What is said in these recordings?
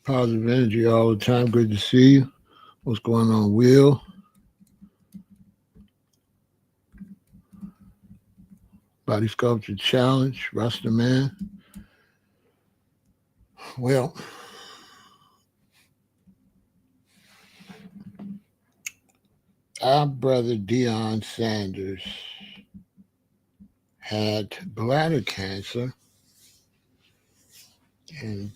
Positive energy all the time. Good to see you. What's going on, Will? Body Sculpture Challenge, Rasta Man. Well, our brother Deion Sanders had bladder cancer, and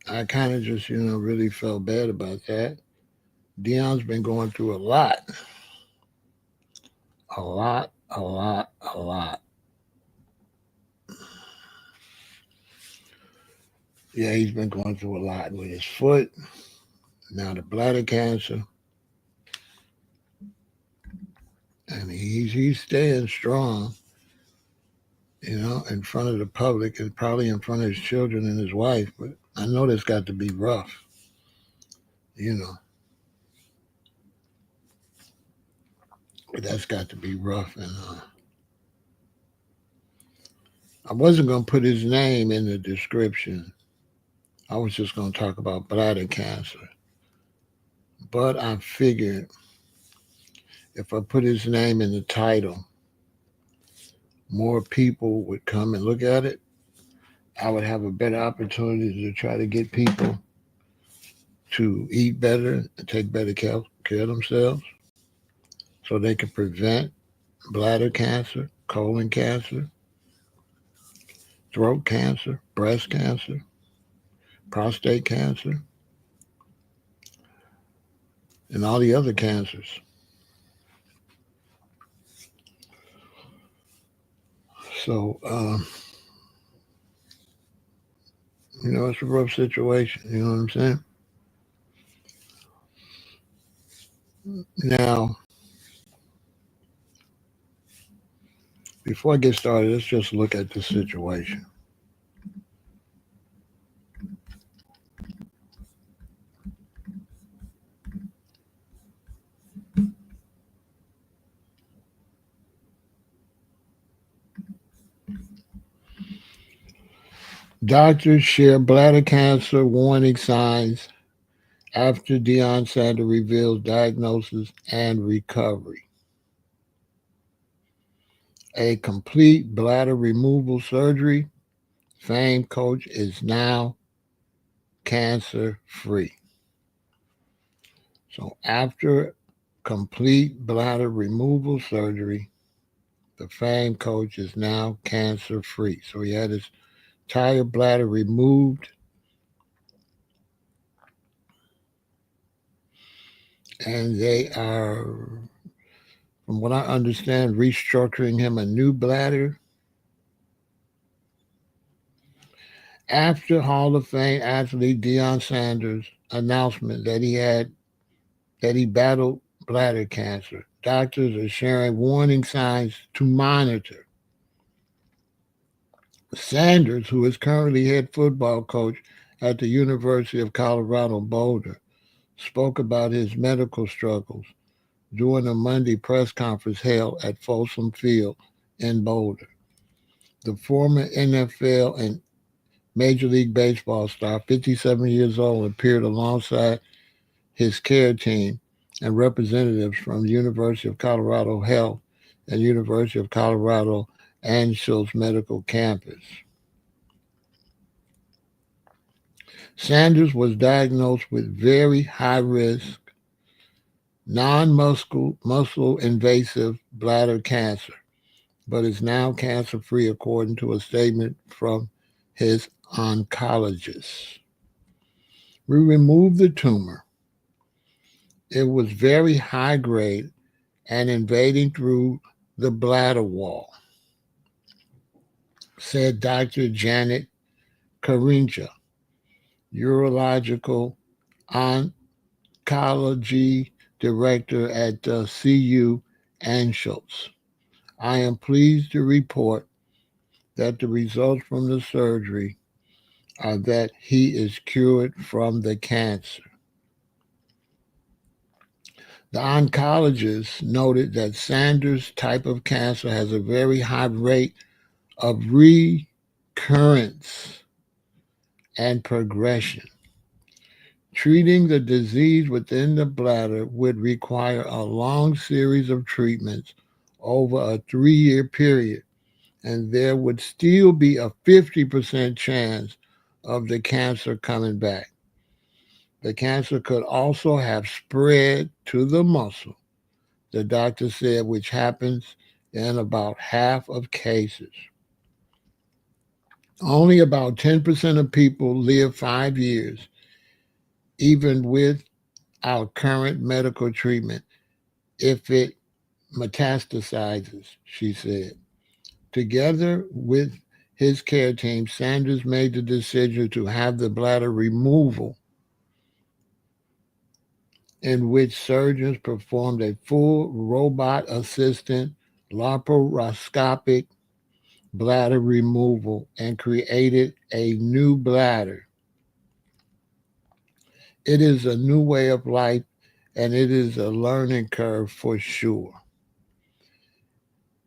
I kind of just, really felt bad about that. Deion's been going through a lot, a lot, a lot, a lot. Yeah, he's been going through a lot with his foot, now the bladder cancer, and he's staying strong, in front of the public and probably in front of his children and his wife. But I know that's got to be rough, you know. But that's got to be rough, and I wasn't gonna put his name in the description. I was just gonna talk about bladder cancer. But I figured if I put his name in the title, more people would come and look at it. I would have a better opportunity to try to get people to eat better and take better care of themselves so they can prevent bladder cancer, colon cancer, throat cancer, breast cancer, prostate cancer, and all the other cancers. So, it's a rough situation. You know what I'm saying? Now, before I get started, let's just look at the situation. Doctors share bladder cancer warning signs after Deion Sanders reveals diagnosis and recovery. A complete bladder removal surgery. Famed coach is now cancer free. So after complete bladder removal surgery, the famed coach is now cancer free. So he had his entire bladder removed, and they are, from what I understand, restructuring him a new bladder. After Hall of Fame athlete Deion Sanders' announcement that he battled bladder cancer, doctors are sharing warning signs to monitor. Sanders, who is currently head football coach at the University of Colorado Boulder, spoke about his medical struggles during a Monday press conference held at Folsom Field in Boulder. The former NFL and Major League Baseball star, 57 years old, appeared alongside his care team and representatives from the University of Colorado Health and University of Colorado Anschutz Medical Campus. Sanders was diagnosed with very high risk, non-muscle invasive bladder cancer, but is now cancer free according to a statement from his oncologist. We removed the tumor. It was very high grade and invading through the bladder wall, said Dr. Janet Carincha, urological oncology director at CU Anschutz. I am pleased to report that the results from the surgery are that he is cured from the cancer. The oncologist noted that Sanders' type of cancer has a very high rate of recurrence and progression. Treating the disease within the bladder would require a long series of treatments over a 3-year period, and there would still be a 50% chance of the cancer coming back. The cancer could also have spread to the muscle, the doctor said, which happens in about half of cases. Only about 10% of people live 5 years, even with our current medical treatment, if it metastasizes, she said. Together with his care team, Sanders made the decision to have the bladder removal, in which surgeons performed a full robot assisted laparoscopic bladder removal and created a new bladder. It is a new way of life, and it is a learning curve for sure.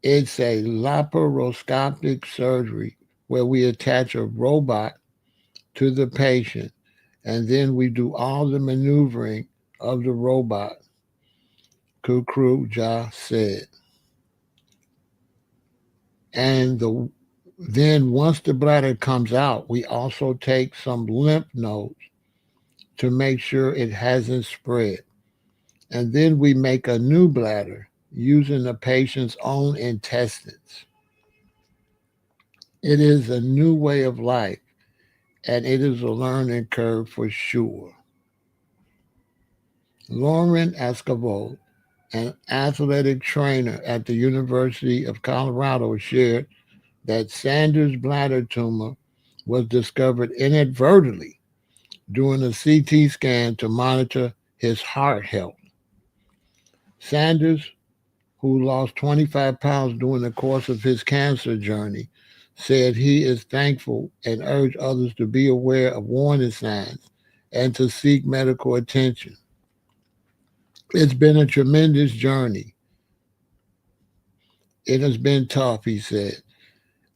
It's a laparoscopic surgery where we attach a robot to the patient and then we do all the maneuvering of the robot, Kukruja said. And then once the bladder comes out, we also take some lymph nodes to make sure it hasn't spread. And then we make a new bladder using the patient's own intestines. It is a new way of life, and it is a learning curve for sure. Lauren Escobar, an athletic trainer at the University of Colorado, shared that Sanders' bladder tumor was discovered inadvertently during a CT scan to monitor his heart health. Sanders, who lost 25 pounds during the course of his cancer journey, said he is thankful and urged others to be aware of warning signs and to seek medical attention. It's been a tremendous journey. It has been tough, he said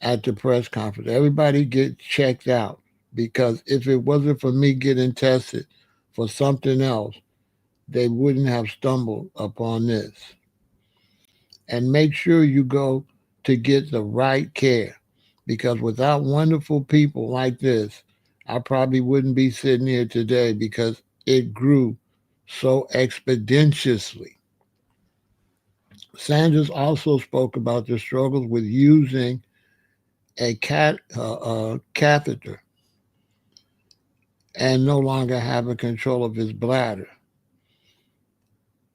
at the press conference. Everybody get checked out because if it wasn't for me getting tested for something else, they wouldn't have stumbled upon this. And make sure you go to get the right care because without wonderful people like this, I probably wouldn't be sitting here today because it grew so expeditiously. Sanders also spoke about the struggles with using a catheter and no longer having control of his bladder.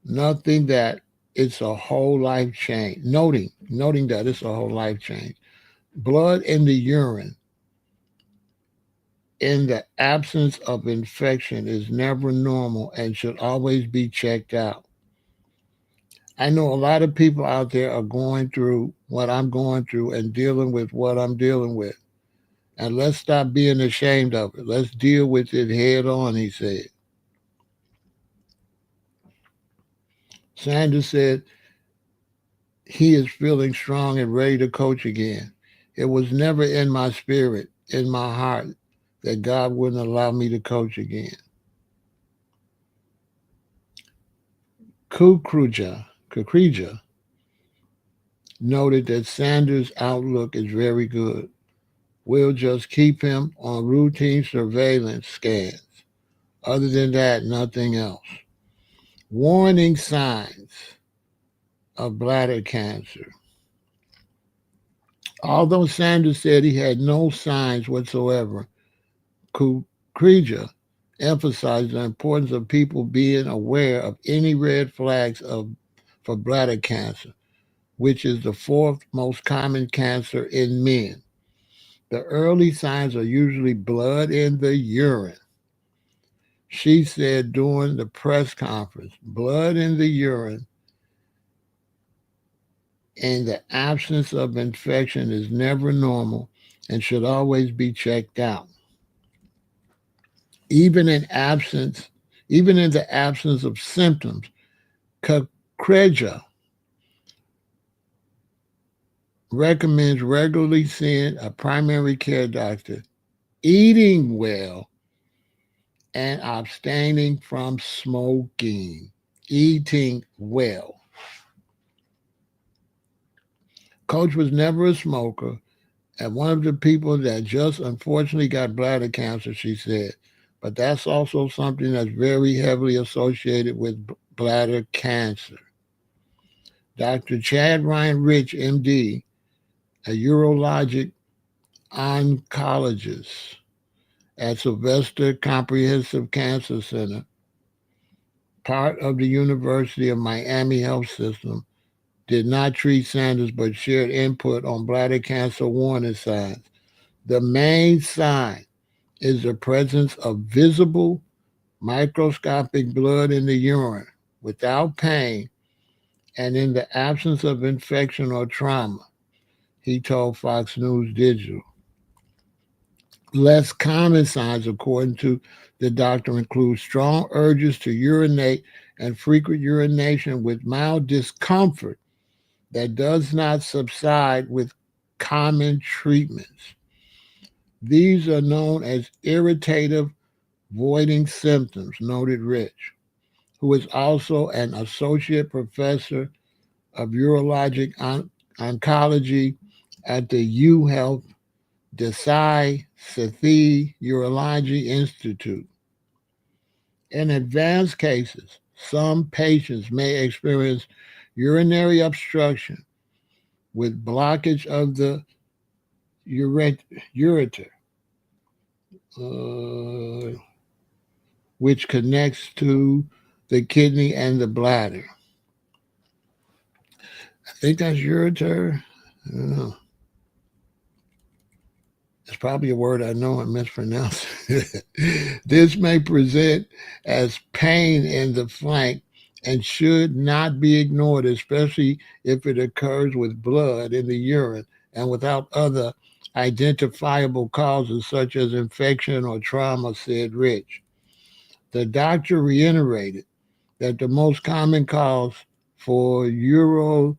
Nothing that it's a whole life change. Noting that it's a whole life change. Blood in the urine in the absence of infection is never normal and should always be checked out. I know a lot of people out there are going through what I'm going through and dealing with what I'm dealing with. And let's stop being ashamed of it. Let's deal with it head on, he said. Sanders said he is feeling strong and ready to coach again. It was never in my spirit, in my heart, that God wouldn't allow me to coach again. Kukreja noted that Sanders' outlook is very good. We'll just keep him on routine surveillance scans. Other than that, nothing else. Warning signs of bladder cancer. Although Sanders said he had no signs whatsoever, Kukreja emphasized the importance of people being aware of any red flags for bladder cancer, which is the fourth most common cancer in men. The early signs are usually blood in the urine. She said during the press conference, blood in the urine in the absence of infection is never normal and should always be checked out. Even in the absence of symptoms, Kukreja recommends regularly seeing a primary care doctor, eating well, and abstaining from smoking. Eating well. Coach was never a smoker, and one of the people that just unfortunately got bladder cancer, she said. But that's also something that's very heavily associated with bladder cancer. Dr. Chad Ryan Rich, MD, a urologic oncologist at Sylvester Comprehensive Cancer Center, part of the University of Miami Health System, did not treat Sanders but shared input on bladder cancer warning signs. The main sign is the presence of visible microscopic blood in the urine without pain and in the absence of infection or trauma, he told Fox News Digital. Less common signs, according to the doctor, include strong urges to urinate and frequent urination with mild discomfort that does not subside with common treatments. These are known as irritative voiding symptoms, noted Rich, who is also an associate professor of urologic oncology at the U Health Desai Sethi Urology Institute. In advanced cases, some patients may experience urinary obstruction with blockage of the ureter, uh, which connects to the kidney and the bladder. I think that's ureter. I don't know. It's probably a word I know I'm mispronouncing. This may present as pain in the flank and should not be ignored, especially if it occurs with blood in the urine and without other identifiable causes such as infection or trauma, said Rich. The doctor reiterated that the most common cause for urothelial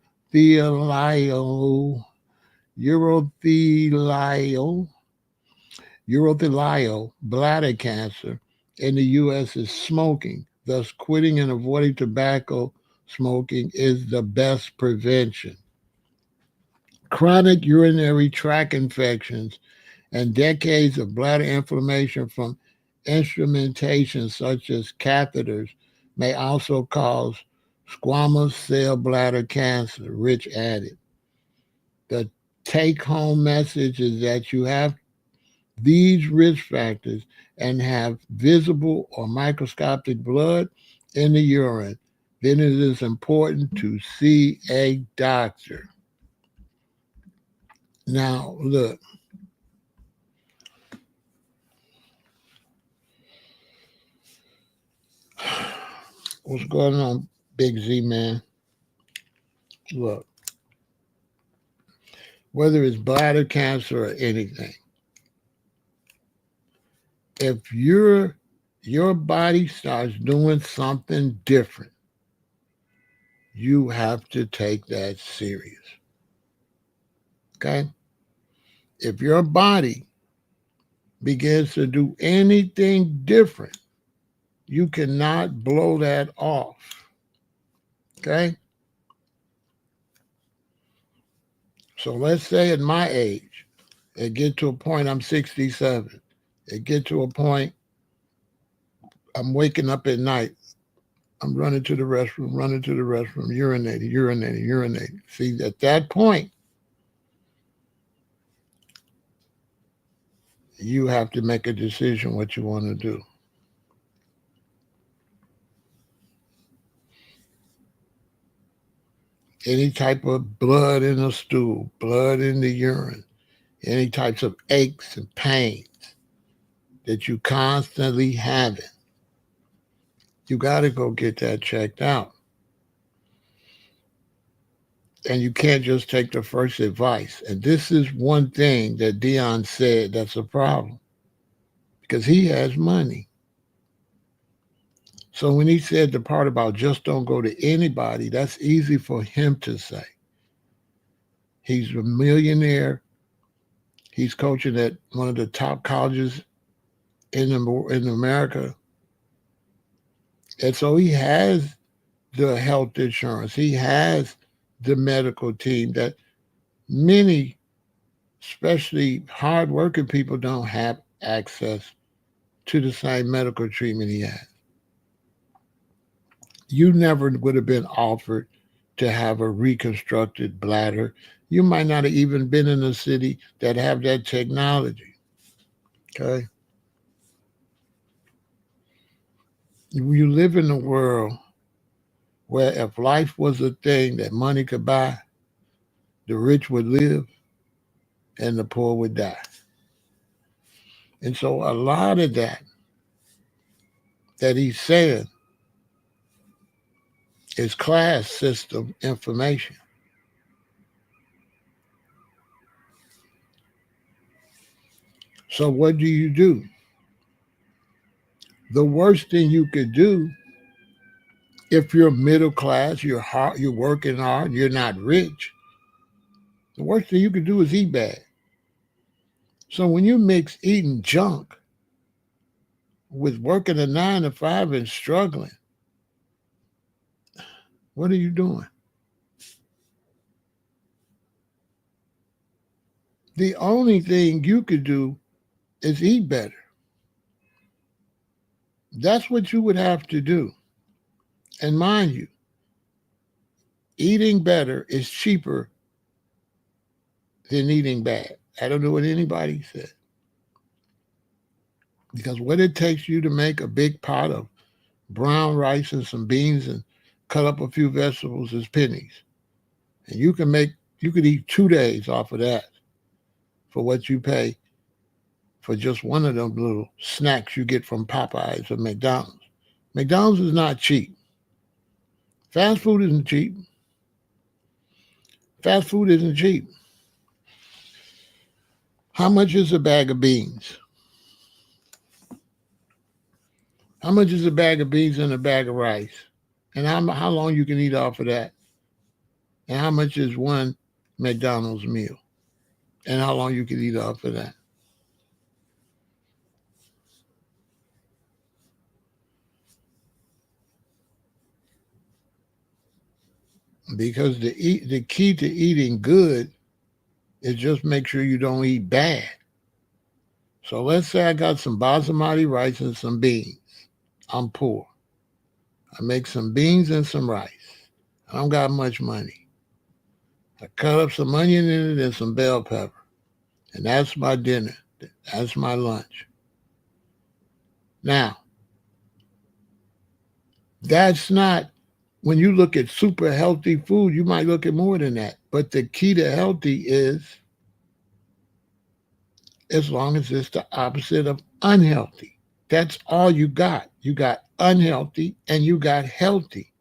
bladder cancer in the U.S. is smoking. Thus, quitting and avoiding tobacco smoking is the best prevention. Chronic urinary tract infections and decades of bladder inflammation from instrumentation such as catheters may also cause squamous cell bladder cancer, Rich added. The take home message is that you have these risk factors and have visible or microscopic blood in the urine, then it is important to see a doctor. Now, look, what's going on, Big Z man? Look, whether it's bladder cancer or anything, if your body starts doing something different, you have to take that serious. Okay? If your body begins to do anything different, you cannot blow that off. Okay? So let's say at my age, it get to a point, I'm 67. It get to a point, I'm waking up at night. I'm running to the restroom, urinating. See, at that point, you have to make a decision what you want to do. Any type of blood in the stool, blood in the urine, any types of aches and pains that you constantly having, you got to go get that checked out. And you can't just take the first advice. And this is one thing that Deion said that's a problem because he has money. So when he said the part about just don't go to anybody, that's easy for him to say. He's a millionaire. He's coaching at one of the top colleges in America. And so he has the health insurance. He has the medical team that many, especially hardworking people, don't have access to the same medical treatment he has. You never would have been offered to have a reconstructed bladder. You might not have even been in a city that have that technology. Okay. You live in a world where if life was a thing that money could buy, the rich would live and the poor would die. And so a lot of that he's saying is class system information. So what do? The worst thing you could do if you're middle class, you're working hard, you're not rich, the worst thing you could do is eat bad. So when you mix eating junk with working a 9 to 5 and struggling, what are you doing? The only thing you could do is eat better. That's what you would have to do. And mind you, eating better is cheaper than eating bad. I don't know what anybody said. Because what it takes you to make a big pot of brown rice and some beans and cut up a few vegetables is pennies. And you could eat 2 days off of that for what you pay for just one of them little snacks you get from Popeyes or McDonald's. McDonald's is not cheap. Fast food isn't cheap. Fast food isn't cheap. How much is a bag of beans? How much is a bag of beans and a bag of rice? And how long you can eat off of that? And how much is one McDonald's meal? And how long you can eat off of that? Because the key to eating good is just make sure you don't eat bad. So let's say I got some basmati rice and some beans. I'm poor. I make some beans and some rice. I don't got much money. I cut up some onion in it and some bell pepper. And that's my dinner. That's my lunch. Now, that's not, when you look at super healthy food, you might look at more than that. But the key to healthy is, as long as it's the opposite of unhealthy. That's all you got. You got unhealthy and you got healthy.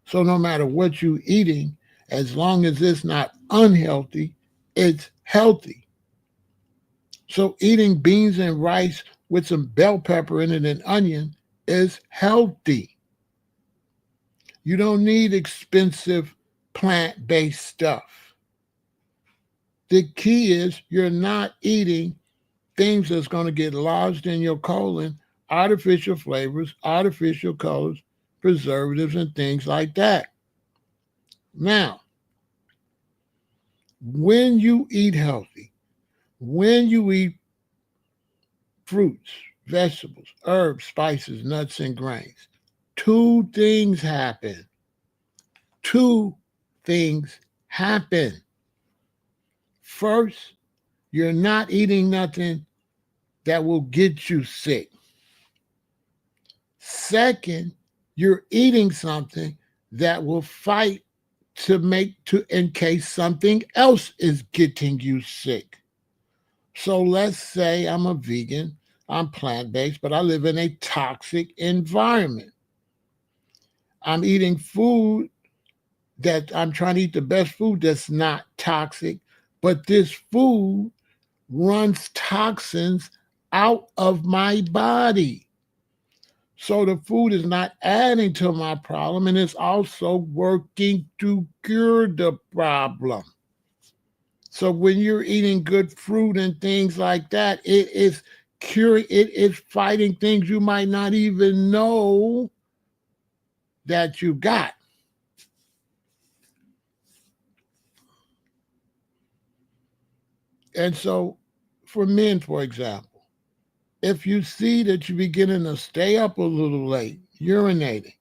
So no matter what you're eating, as long as it's not unhealthy, it's healthy. So eating beans and rice with some bell pepper in it and onion is healthy. You don't need expensive plant-based stuff. The key is you're not eating things that's going to get lodged in your colon, artificial flavors, artificial colors, preservatives, and things like that. Now, when you eat healthy, when you eat fruits, vegetables, herbs, spices, nuts, and grains, 2 things happen. 2 things happen. First, you're not eating nothing that will get you sick. Second, you're eating something that will fight in case something else is getting you sick. So let's say I'm a vegan, I'm plant-based, but I live in a toxic environment. I'm eating food that I'm trying to eat the best food that's not toxic, but this food runs toxins out of my body. So the food is not adding to my problem and it's also working to cure the problem. So when you're eating good fruit and things like that, it is it is fighting things you might not even know that you got. And so for men, for example, if you see that you're beginning to stay up a little late, urinating,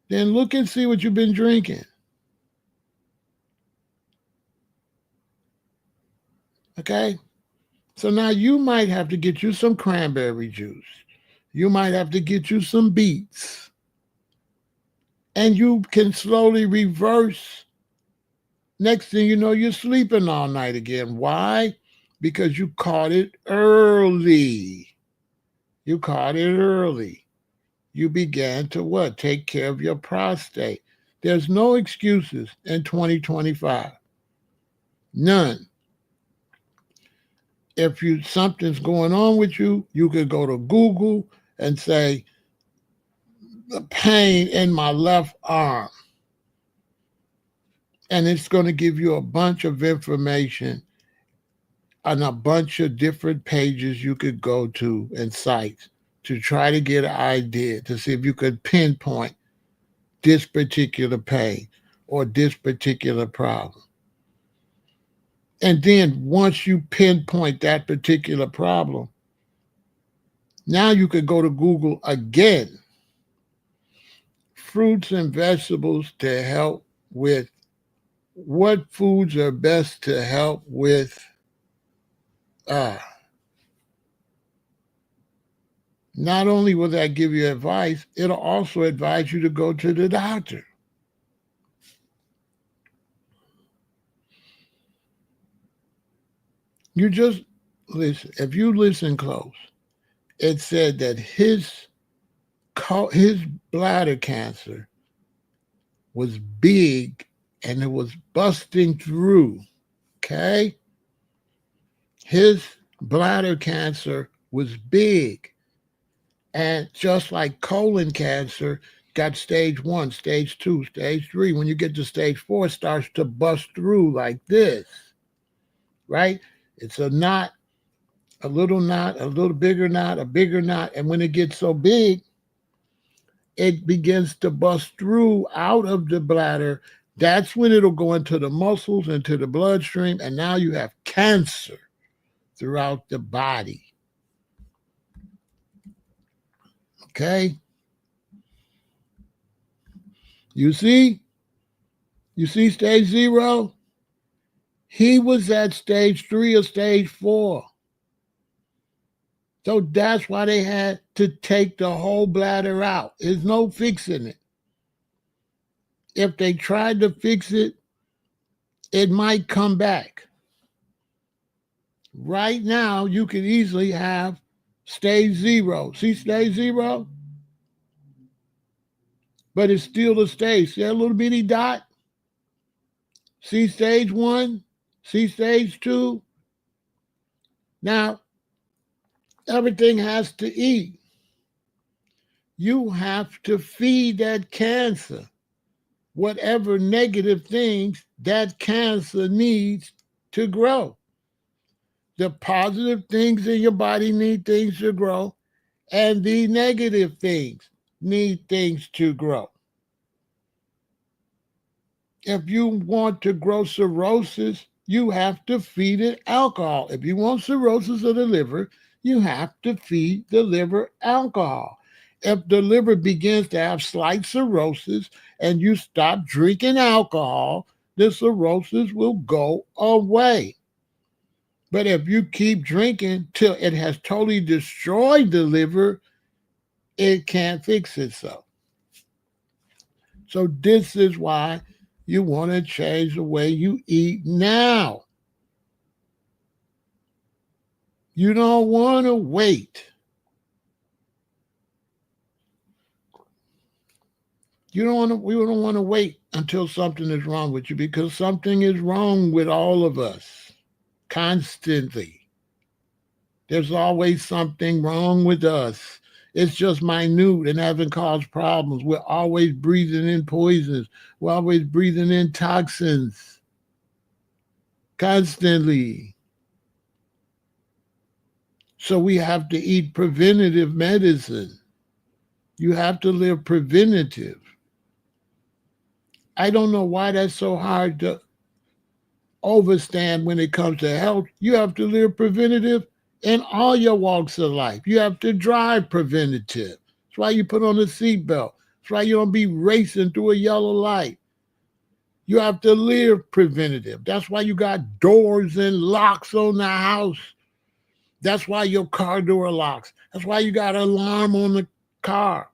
then look and see what you've been drinking. Okay? So now you might have to get you some cranberry juice. You might have to get you some beets. And you can slowly reverse. Next thing you know, you're sleeping all night again. Why? Because you caught it early. You caught it early. You began to what? Take care of your prostate. There's no excuses in 2025. None. If something's going on with you, you could go to Google and say, the pain in my left arm. And it's going to give you a bunch of information on a bunch of different pages you could go to and sites to try to get an idea to see if you could pinpoint this particular pain or this particular problem. And then once you pinpoint that particular problem, now you could go to Google again. Fruits and vegetables to help with what foods are best to help with not only will that give you advice, it'll also advise you to go to the doctor. You just listen. If you listen close, it said that his bladder cancer was big and it was busting through. Okay? His bladder cancer was big. And just like colon cancer got stage 1, stage 2, stage 3, when you get to stage 4, it starts to bust through like this, right? It's a knot, a little bigger knot, a bigger knot. And when it gets so big, it begins to bust through out of the bladder. That's when it'll go into the muscles, into the bloodstream, and now you have cancer throughout the body. Okay? You see stage 0? He was at stage 3 or stage 4. So that's why they had to take the whole bladder out. There's no fixing it. If they tried to fix it, it might come back. Right now, you could easily have stage 0. See stage 0? But it's still a stage. See that little bitty dot? See stage 1? See stage 2? Now, everything has to eat. You have to feed that cancer whatever negative things that cancer needs to grow. The positive things in your body need things to grow, and the negative things need things to grow. If you want to grow cirrhosis, you have to feed it alcohol. If you want cirrhosis of the liver, you have to feed the liver alcohol. If the liver begins to have slight cirrhosis and you stop drinking alcohol, the cirrhosis will go away. But if you keep drinking till it has totally destroyed the liver, it can't fix itself. So this is why you want to change the way you eat now. You don't want to wait. We don't want to wait until something is wrong with you, because something is wrong with all of us constantly. There's always something wrong with us. It's just minute and hasn't caused problems. We're always breathing in poisons. We're always breathing in toxins. constantly. So we have to eat preventative medicine. You have to live preventative. I don't know why that's so hard to overstand when it comes to health. You have to live preventative in all your walks of life. You have to drive preventative. That's why you put on a seatbelt. That's why you don't be racing through a yellow light. You have to live preventative. That's why you got doors and locks on the house. That's why your car door locks. That's why you got an alarm on the car.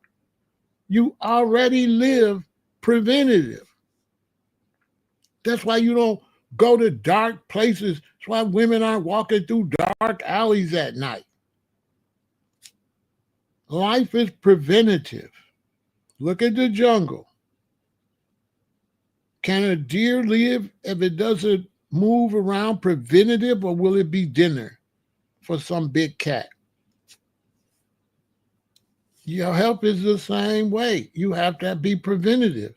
You already live preventative. That's why you don't go to dark places. That's why women aren't walking through dark alleys at night. Life is preventative. Look at the jungle. Can a deer live if it doesn't move around preventative, or will it be dinner for some big cat? Your health is the same way. You have to be preventative.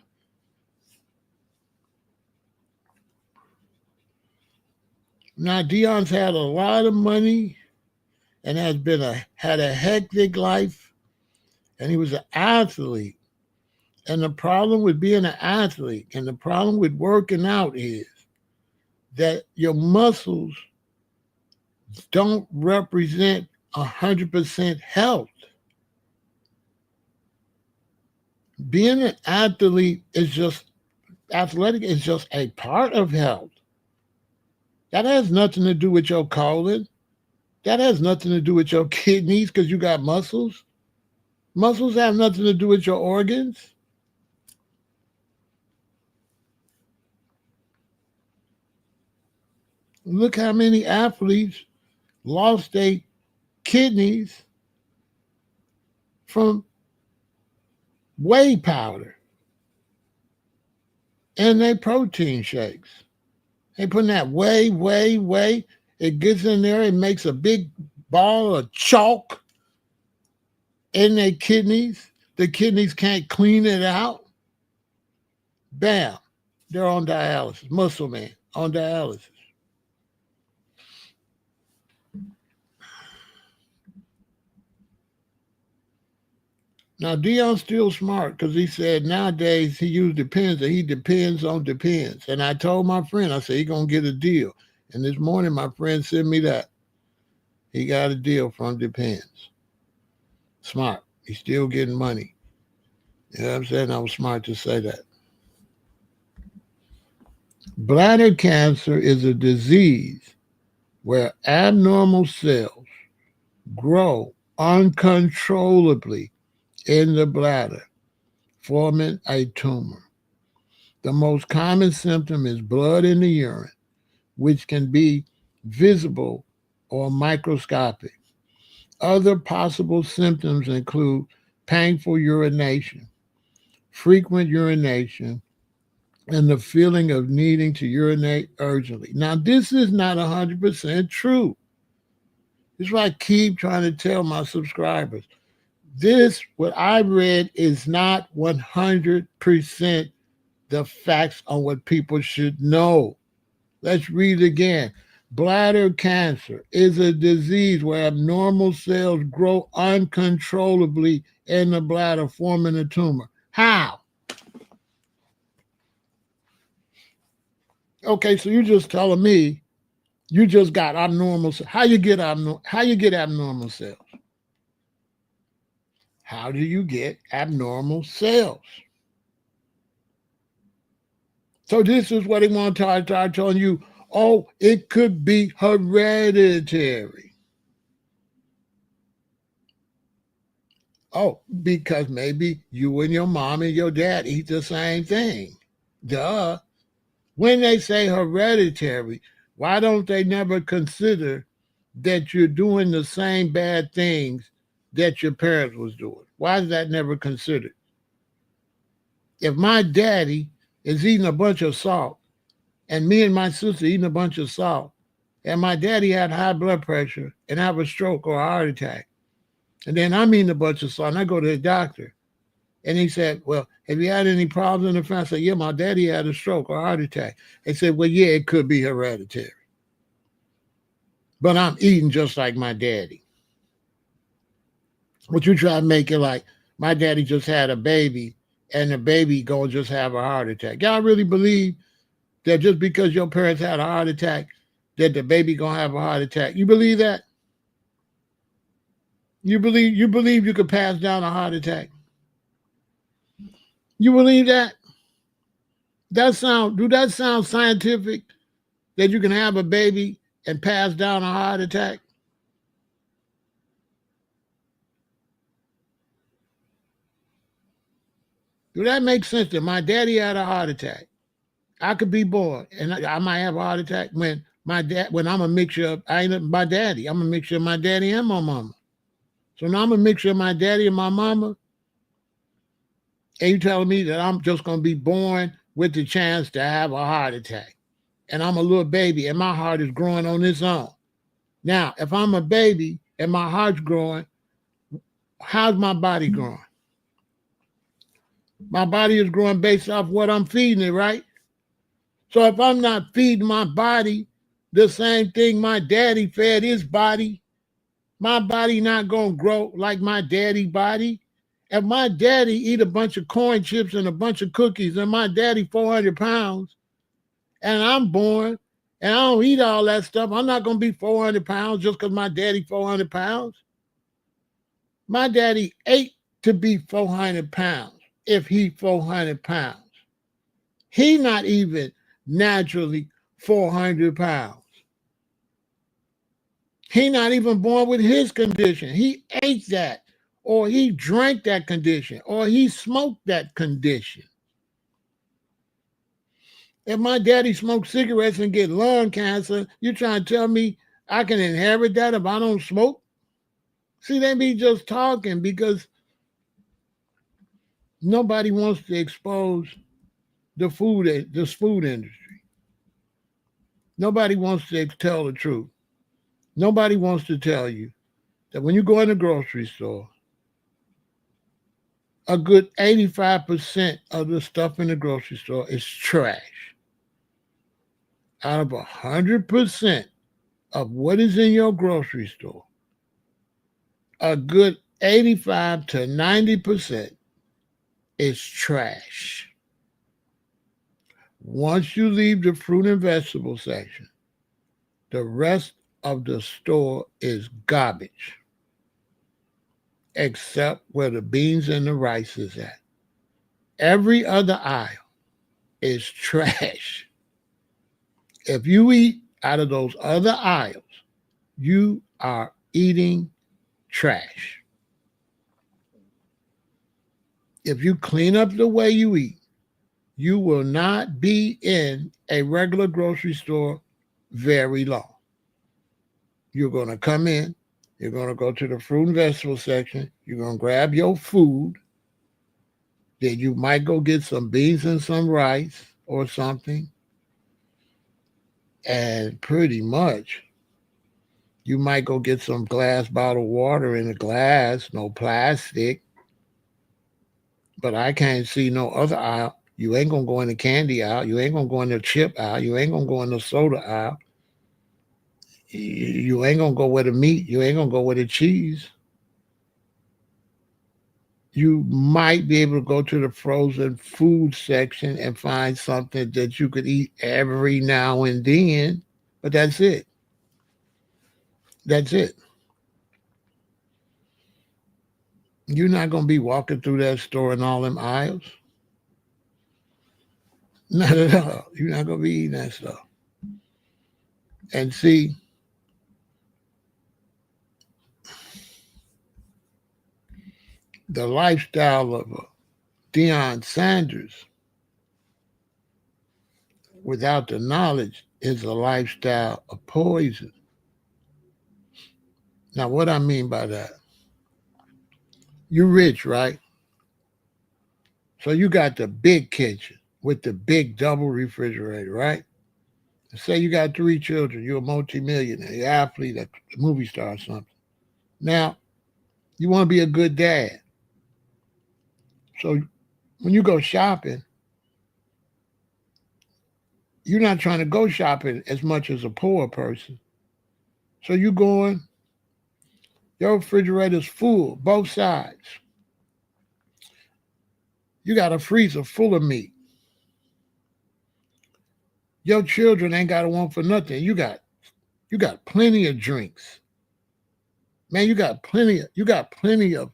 Now, Deion's had a lot of money and had a hectic life, and he was an athlete. And the problem with being an athlete and the problem with working out is that your muscles don't represent 100% health. Being an athlete is just a part of health. That has nothing to do with your colon. That has nothing to do with your kidneys because you got muscles. Muscles have nothing to do with your organs. Look how many athletes lost their kidneys from whey powder and their protein shakes. They putting that whey. It gets in there, it makes a big ball of chalk in their kidneys. The kidneys can't clean it out. Bam, they're on dialysis. Muscle man on dialysis. Now, Deion's still smart because he said nowadays he depends on depends. And I told my friend, I said, he's going to get a deal. And this morning, my friend sent me that. He got a deal from Depends. Smart. He's still getting money. You know what I'm saying? I was smart to say that. Bladder cancer is a disease where abnormal cells grow uncontrollably in the bladder, forming a tumor. The most common symptom is blood in the urine, which can be visible or microscopic. Other possible symptoms include painful urination, frequent urination, and the feeling of needing to urinate urgently. Now, this is not 100% true. This is what I keep trying to tell my subscribers. What I read is not 100% the facts on what people should know. Let's read again. Bladder cancer is a disease where abnormal cells grow uncontrollably in the bladder, forming a tumor. How? Okay, so you're just telling me you just got abnormal cells. How you get abnormal cells? How do you get abnormal cells? So this is what they want to start telling you. Oh, it could be hereditary. Oh, because maybe you and your mom and your dad eat the same thing. Duh. When they say hereditary, why don't they never consider that you're doing the same bad things that your parents was doing? Why is that never considered? If my daddy is eating a bunch of salt and me and my sister eating a bunch of salt, and my daddy had high blood pressure and have a stroke or a heart attack, and then I'm eating a bunch of salt and I go to the doctor and he said, well, have you had any problems in the family? I said, yeah, my daddy had a stroke or a heart attack. They said, well, yeah, it could be hereditary. but I'm eating just like my daddy. But you try to make it like my daddy just had a baby and the baby gonna just have a heart attack. Y'all really believe that just because your parents had a heart attack, that the baby gonna have a heart attack? You believe that? You believe you could pass down a heart attack? You believe that? Do that sound scientific? That you can have a baby and pass down a heart attack? Do that make sense? That my daddy had a heart attack. I could be born and I might have a heart attack when I'm a mixture of I ain't my daddy. I'm a mixture of my daddy and my mama. So now I'm a mixture of my daddy and my mama. And you telling me that I'm just gonna be born with the chance to have a heart attack. And I'm a little baby and my heart is growing on its own. Now, if I'm a baby and my heart's growing, how's my body growing? My body is growing based off what I'm feeding it, right? So if I'm not feeding my body the same thing my daddy fed his body, my body not gonna grow like my daddy body. If my daddy eat a bunch of corn chips and a bunch of cookies and my daddy 400 pounds and I'm born and I don't eat all that stuff, I'm not gonna be 400 pounds just because my daddy 400 pounds. My daddy ate to be 400 pounds if he 400 pounds. He not even naturally 400 pounds. He not even born with his condition. He ate that, or he drank that condition, or he smoked that condition. If my daddy smoked cigarettes and get lung cancer, you trying to tell me I can inherit that if I don't smoke? See, they be just talking because nobody wants to expose this food industry. Nobody wants to tell the truth. Nobody wants to tell you that when you go in the grocery store, a good 85% of the stuff in the grocery store is trash. Out of 100% of what is in your grocery store, a good 85 to 90% is trash. Once you leave the fruit and vegetable section, the rest of the store is garbage, except where the beans and the rice is at. Every other aisle is trash. If you eat out of those other aisles, you are eating trash. If you clean up the way you eat, you will not be in a regular grocery store very long. You're going to come in, you're going to go to the fruit and vegetable section, you're going to grab your food, then you might go get some beans and some rice or something, and pretty much you might go get some glass bottled water in a glass, no plastic. But I can't see no other aisle. You ain't gonna go in the candy aisle. You ain't gonna go in the chip aisle. You ain't gonna go in the soda aisle. You ain't gonna go with the meat. You ain't gonna go with the cheese. You might be able to go to the frozen food section and find something that you could eat every now and then. But that's it. That's it. You're not gonna be walking through that store in all them aisles. Not at all. You're not gonna be eating that stuff. And see, the lifestyle of Deion Sanders without the knowledge is a lifestyle of poison. Now, what I mean by that, you're rich, right? So you got the big kitchen with the big double refrigerator, right? Say you got 3 children, you're a multimillionaire, you're an athlete, a movie star or something. Now, you want to be a good dad. So when you go shopping, you're not trying to go shopping as much as a poor person. So you going, your refrigerator's full, both sides. You got a freezer full of meat. Your children ain't got to want for nothing. You got plenty of drinks. Man, you got plenty of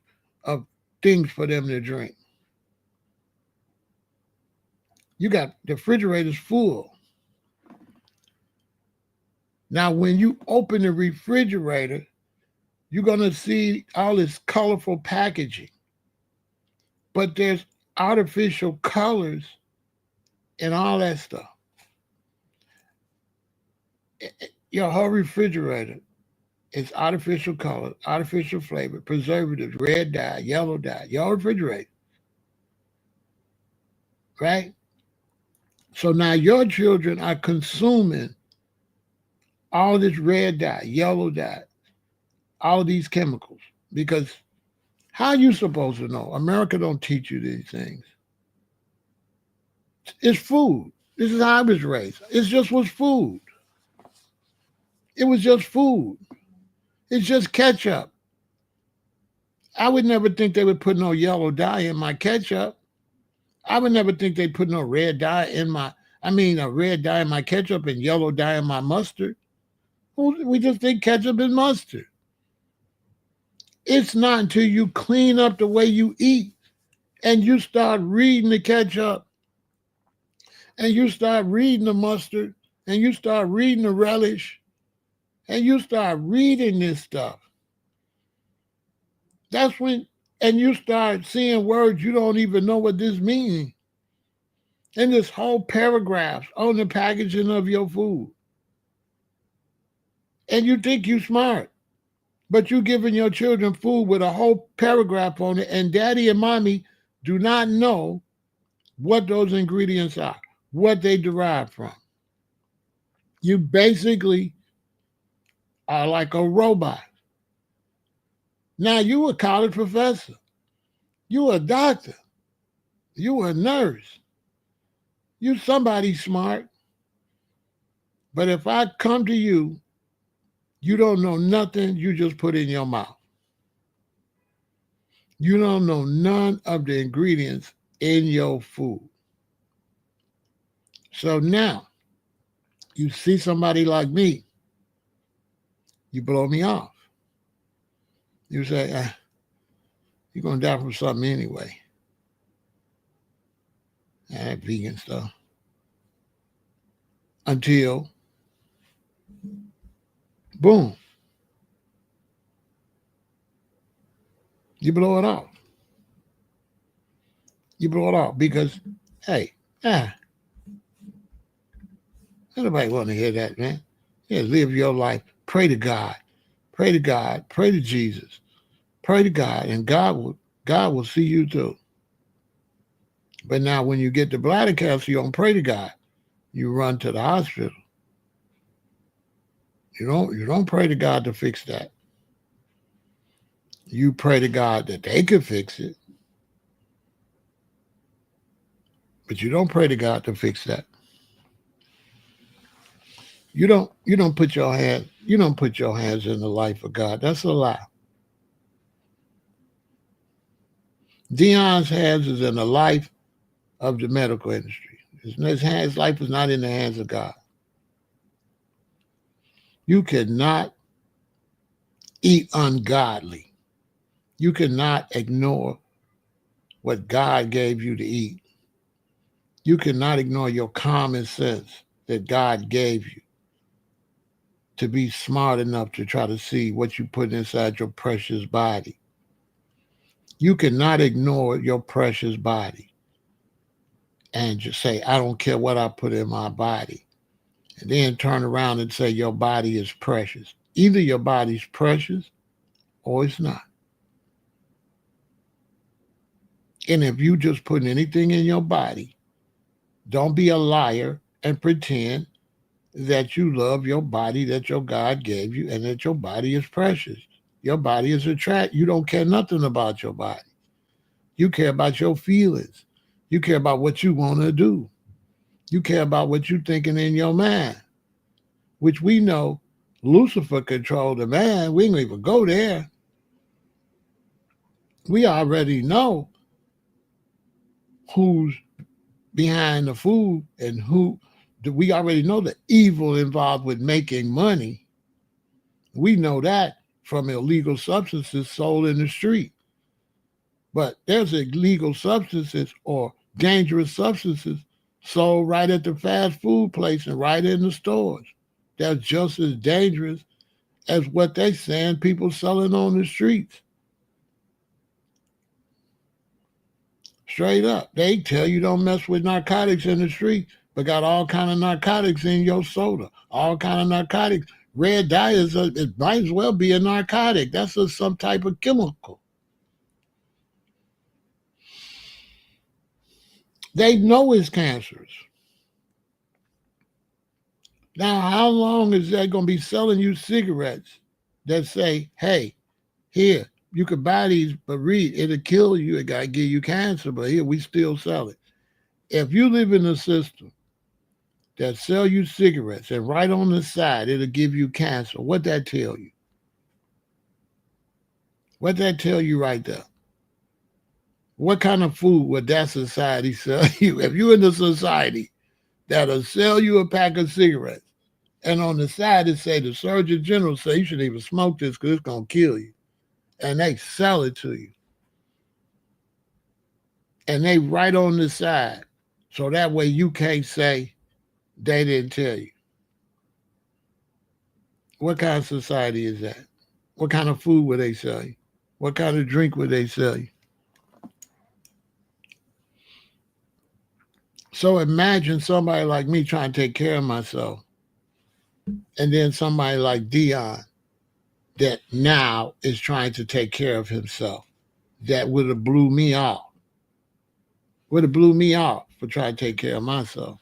things for them to drink. You got the refrigerator's full. Now, when you open the refrigerator, you're gonna see all this colorful packaging. But there's artificial colors and all that stuff. Your whole refrigerator is artificial color, artificial flavor, preservatives, red dye, yellow dye. Your refrigerator, right? So now your children are consuming all this red dye, yellow dye, all these chemicals. Because how are you supposed to know? America don't teach you these things. It's food. This is how I was raised. It just was food. It was just food. It's just ketchup. I would never think they would put no yellow dye in my ketchup. I would never think they'd put no red dye in a red dye in my ketchup and yellow dye in my mustard. We just think ketchup and mustard. It's not until you clean up the way you eat and you start reading the ketchup and you start reading the mustard and you start reading the relish and you start reading this stuff. That's when, and you start seeing words you don't even know what this means. And this whole paragraphs on the packaging of your food. And you think you smart, but you giving your children food with a whole paragraph on it, and daddy and mommy do not know what those ingredients are, what they derive from. You basically are like a robot. Now you a college professor, you a doctor, you a nurse, you somebody smart. But if I come to you, you don't know nothing, you just put in your mouth. You don't know none of the ingredients in your food. So now, you see somebody like me, you blow me off. You say, you're going to die from something anyway. That vegan stuff. Until, boom, you blow it off. You blow it off because, hey, nobody want to hear that, man. Yeah, live your life. Pray to God. Pray to God. Pray to Jesus. Pray to God, and God will see you through. But now when you get the bladder cancer, you don't pray to God. You run to the hospital. You don't pray to God to fix that. You pray to God that they could fix it. But you don't pray to God to fix that. You don't put your hands in the life of God. That's a lie. Deion's hands is in the life of the medical industry. His life is not in the hands of God. You cannot eat ungodly. You cannot ignore what God gave you to eat. You cannot ignore your common sense that God gave you to be smart enough to try to see what you put inside your precious body. You cannot ignore your precious body and just say, I don't care what I put in my body. And then turn around and say your body is precious. Either your body's precious or it's not. And if you just put anything in your body, don't be a liar and pretend that you love your body that your God gave you and that your body is precious. Your body is you don't care nothing about your body. You care about your feelings. You care about what you want to do. You care about what you're thinking in your mind, which we know Lucifer controlled the man. We ain't even go there. We already know who's behind the food and who. We already know the evil involved with making money. We know that from illegal substances sold in the street. But there's illegal substances or dangerous substances sold right at the fast food place and right in the stores. That's just as dangerous as what they saying people selling on the streets. Straight up. They tell you don't mess with narcotics in the street, but got all kind of narcotics in your soda. All kind of narcotics. Red dye it might as well be a narcotic. That's some type of chemical. They know it's cancerous. Now, how long is that going to be selling you cigarettes that say, hey, here, you could buy these, but read, it'll kill you. It got to give you cancer, but here, we still sell it. If you live in a system that sell you cigarettes and right on the side, it'll give you cancer, what that tell you? What that tell you right there? What kind of food would that society sell you? If you're in a society that'll sell you a pack of cigarettes, and on the side it say the Surgeon General say you shouldn't even smoke this because it's going to kill you, and they sell it to you, and they right on the side, so that way you can't say they didn't tell you. What kind of society is that? What kind of food would they sell you? What kind of drink would they sell you? So imagine somebody like me trying to take care of myself, and then somebody like Deion that now is trying to take care of himself. That would have blew me off. Would have blew me off for trying to take care of myself.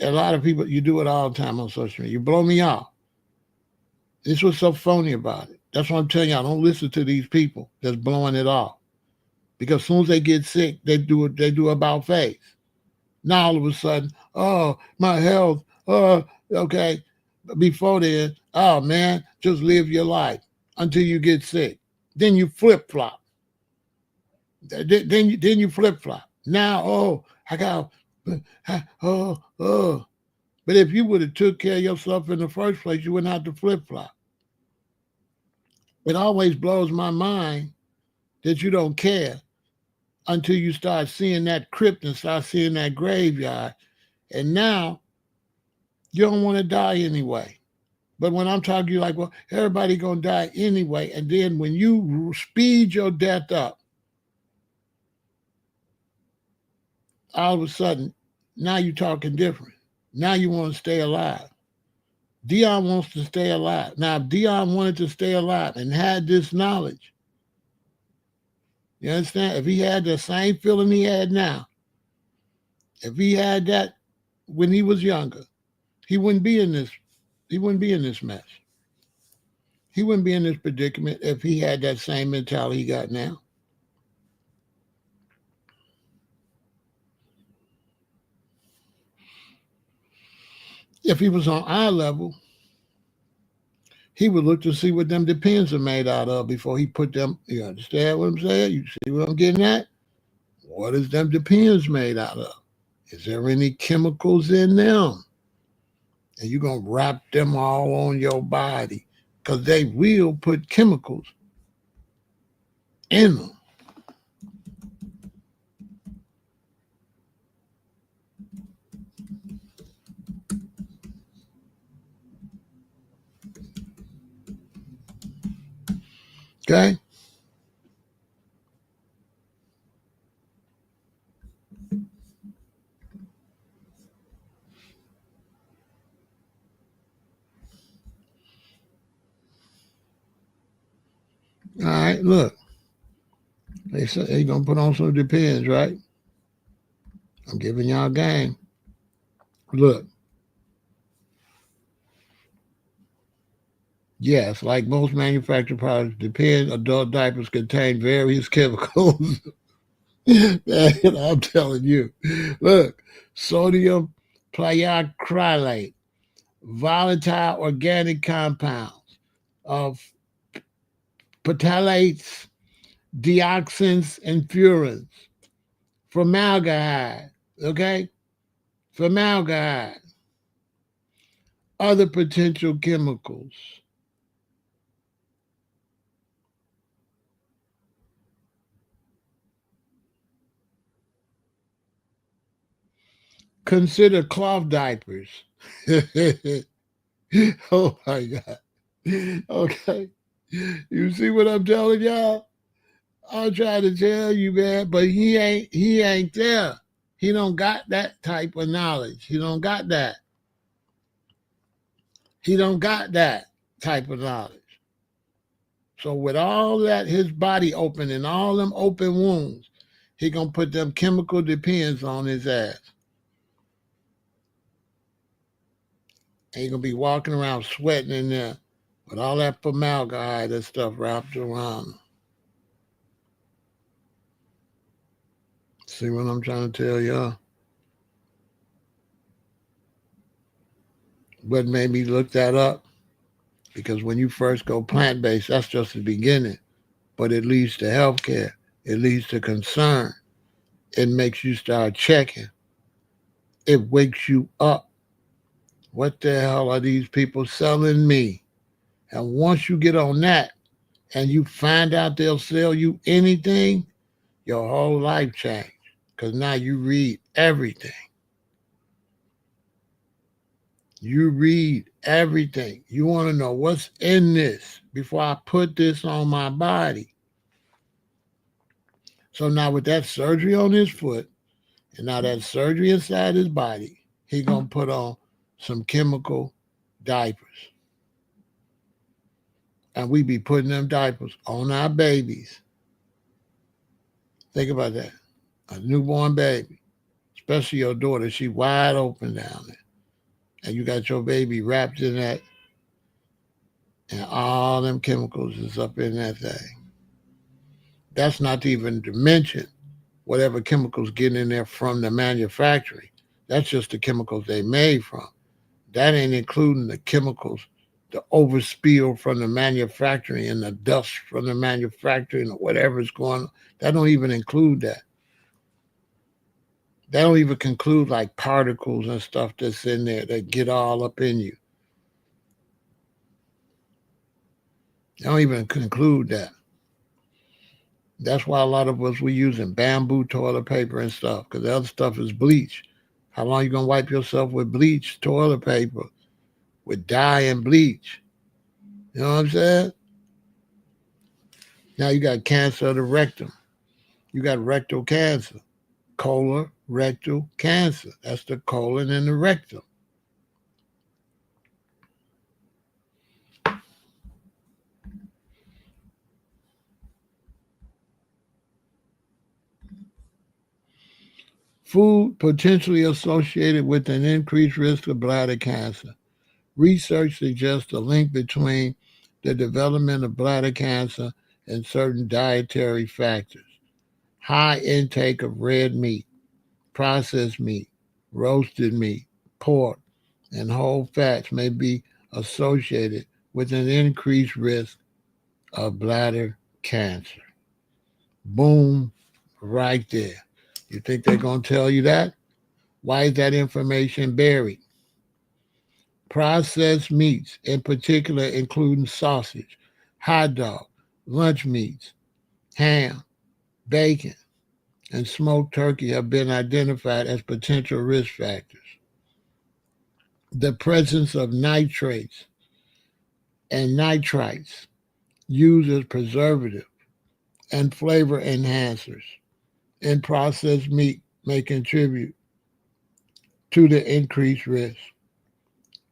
A lot of people, you do it all the time on social media. You blow me off. This was so phony about it. That's what I'm telling y'all. Don't listen to these people that's blowing it off. Because as soon as they get sick, they do about face. Now all of a sudden, oh, my health, okay. Before then, oh man, just live your life until you get sick. Then you flip-flop. Then you flip-flop. Now, I got, But if you would have took care of yourself in the first place, you wouldn't have to flip-flop. It always blows my mind that you don't care until you start seeing that crypt and start seeing that graveyard. And now you don't want to die anyway. But when I'm talking to you like, well, everybody going to die anyway. And then when you speed your death up, all of a sudden, now you're talking different. Now you want to stay alive. Deion wants to stay alive. Now, if Deion wanted to stay alive and had this knowledge, you understand? If he had the same feeling he had now, if he had that when he was younger, he wouldn't be in this. He wouldn't be in this mess. He wouldn't be in this predicament if he had that same mentality he got now. If he was on our level, he would look to see what them Depends are made out of before he put them. You understand what I'm saying? You see what I'm getting at? What is them Depends made out of? Is there any chemicals in them? And you're going to wrap them all on your body because they will put chemicals in them. Okay? All right, look. They say they're going to put on some Depends, right? I'm giving y'all game. Look. Yes, like most manufactured products, Depend adult diapers contain various chemicals. Man, I'm telling you. Look, sodium plyacrylate, volatile organic compounds of phthalates, dioxins, and furans, formaldehyde, okay? Formaldehyde, other potential chemicals. Consider cloth diapers. Oh my God. Okay. You see what I'm telling y'all? I'm trying to tell you, man, but he ain't there. He don't got that type of knowledge. He don't got that. He don't got that type of knowledge. So with all that his body open and all them open wounds, he gonna put them chemical depends on his ass. And he gonna be walking around sweating in there with all that formaldehyde and stuff wrapped around him. See what I'm trying to tell y'all? What made me look that up? Because when you first go plant-based, that's just the beginning. But it leads to healthcare. It leads to concern. It makes you start checking. It wakes you up. What the hell are these people selling me? And once you get on that and you find out they'll sell you anything, your whole life changed. Because now you read everything. You read everything. You want to know what's in this before I put this on my body. So now with that surgery on his foot, and now that surgery inside his body, he gonna put on some chemical diapers. And we be putting them diapers on our babies. Think about that. A newborn baby, especially your daughter, she wide open down there. And you got your baby wrapped in that, and all them chemicals is up in that thing. That's not even to mention whatever chemicals get in there from the manufacturing. That's just the chemicals they made from. That ain't including the chemicals, the overspill from the manufacturing and the dust from the manufacturing or whatever's going on. That don't even include that. That don't even conclude like particles and stuff that's in there that get all up in you. They don't even conclude that. That's why a lot of us we using bamboo toilet paper and stuff, because the other stuff is bleach. How long you gonna wipe yourself with bleach toilet paper, with dye and bleach? You know what I'm saying? Now you got cancer of the rectum. You got rectal cancer, colorectal cancer. That's the colon and the rectum. Food potentially associated with an increased risk of bladder cancer. Research suggests a link between the development of bladder cancer and certain dietary factors. High intake of red meat, processed meat, roasted meat, pork, and whole fats may be associated with an increased risk of bladder cancer. Boom, right there. You think they're going to tell you that? Why is that information buried? Processed meats, in particular, including sausage, hot dog, lunch meats, ham, bacon, and smoked turkey, have been identified as potential risk factors. The presence of nitrates and nitrites used as preservative and flavor enhancers in processed meat may contribute to the increased risk.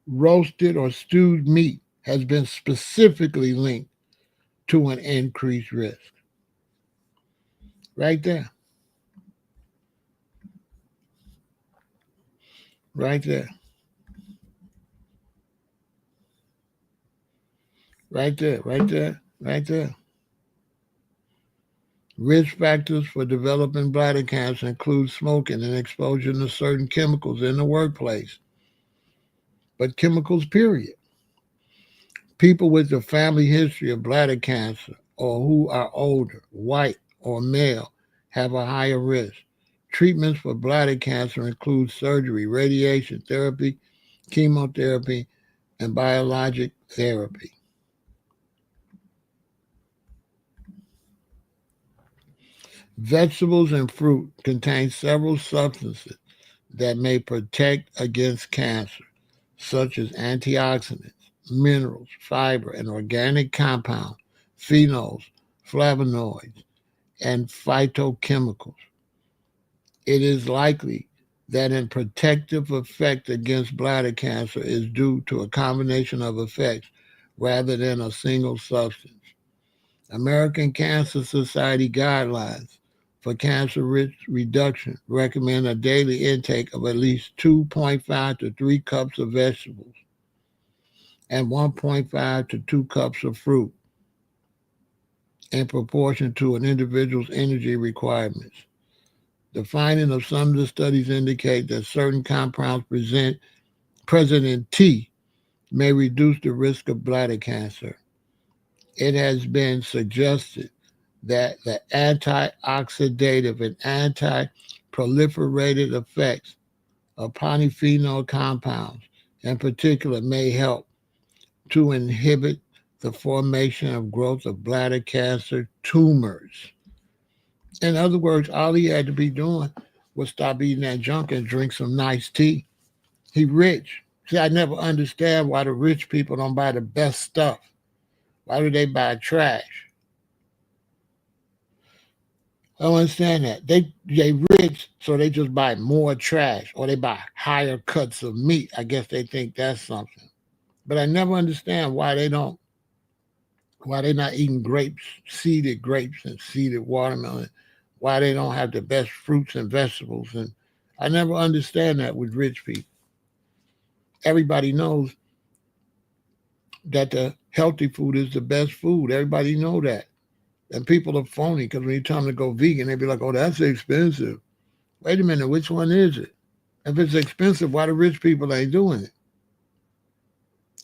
Roasted or stewed meat has been specifically linked to an increased risk. Right there. Right there. Right there. Right there. Right there. Risk factors for developing bladder cancer include smoking and exposure to certain chemicals in the workplace. but chemicals, period. People with a family history of bladder cancer or who are older, white, or male have a higher risk. Treatments for bladder cancer include surgery, radiation therapy, chemotherapy, and biologic therapy. Vegetables and fruit contain several substances that may protect against cancer, such as antioxidants, minerals, fiber, and organic compounds, phenols, flavonoids, and phytochemicals. It is likely that a protective effect against bladder cancer is due to a combination of effects rather than a single substance. American Cancer Society guidelines for cancer risk reduction recommend a daily intake of at least 2.5 to 3 cups of vegetables and 1.5 to 2 cups of fruit in proportion to an individual's energy requirements. The finding of some of the studies indicate that certain compounds present in tea may reduce the risk of bladder cancer. It has been suggested that the antioxidative and anti-proliferative effects of polyphenol compounds in particular may help to inhibit the formation of growth of bladder cancer tumors. In other words, all he had to be doing was stop eating that junk and drink some nice tea. He rich. See, I never understand why the rich people don't buy the best stuff. Why do they buy trash? I don't understand that. They rich, so they just buy more trash or they buy higher cuts of meat. I guess they think that's something. But I never understand why they not eating grapes and seeded watermelon, why they don't have the best fruits and vegetables. And I never understand that with rich people. Everybody knows that the healthy food is the best food. Everybody know that. And people are phony because when you tell them to go vegan, they be like, oh, that's expensive. Wait a minute, which one is it? If it's expensive, why the rich people ain't doing it?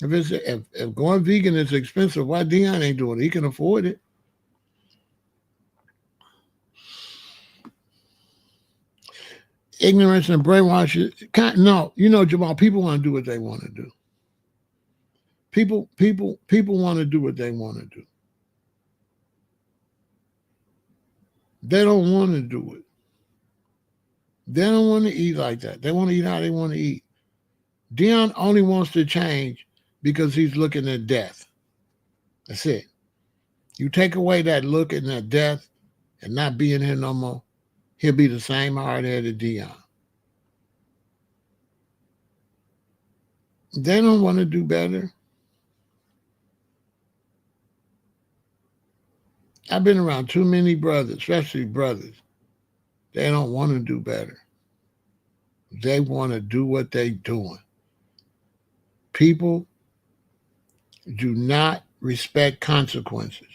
If going vegan is expensive, why Deion ain't doing it? He can afford it. Ignorance and brainwashing. No, Jamal, people want to do what they want to do. People want to do what they want to do. They don't want to do it. They don't want to eat like that. They want to eat how they want to eat. Deion only wants to change because he's looking at death. That's it. You take away that looking at death and not being here no more, he'll be the same hard-headed Deion. They don't want to do better. I've been around too many brothers, especially brothers. They don't want to do better. They want to do what they're doing. People do not respect consequences.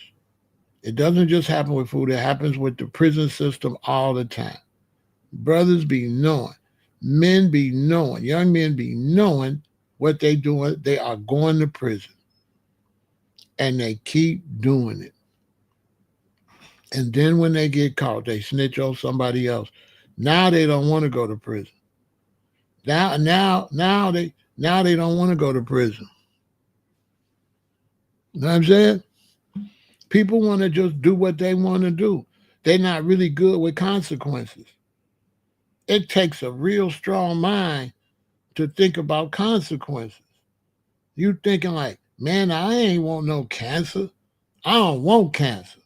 It doesn't just happen with food. It happens with the prison system all the time. Brothers be knowing. Men be knowing. Young men be knowing what they doing. They are going to prison. And they keep doing it. And then when they get caught, they snitch on somebody else. Now they don't want to go to prison. Now they don't want to go to prison. You know what I'm saying? People want to just do what they want to do. They're not really good with consequences. It takes a real strong mind to think about consequences. You thinking like, man, I ain't want no cancer. I don't want cancer.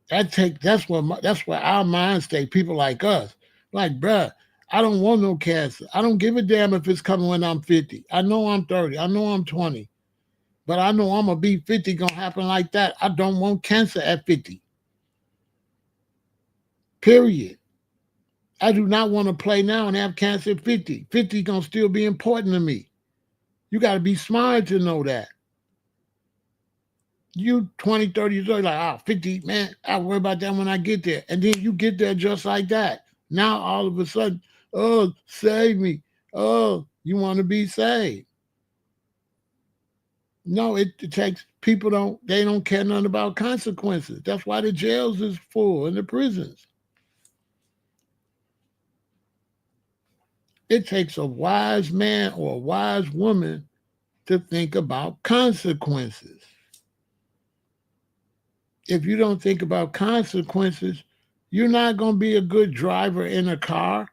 That's where our minds stay. People like us, like, bruh, I don't want no cancer. I don't give a damn if it's coming when I'm 50. I know I'm 30. I know I'm 20. But I know I'm going to be 50, going to happen like that. I don't want cancer at 50. Period. I do not want to play now and have cancer at 50. 50 going to still be important to me. You got to be smart to know that. You 20, 30 years old, like, 50, man, I'll worry about that when I get there. And then you get there just like that. Now, all of a sudden, oh, save me. Oh, you want to be saved. No, it takes people they don't care nothing about consequences. That's why the jails is full and the prisons. It takes a wise man or a wise woman to think about consequences. If you don't think about consequences, you're not going to be a good driver in a car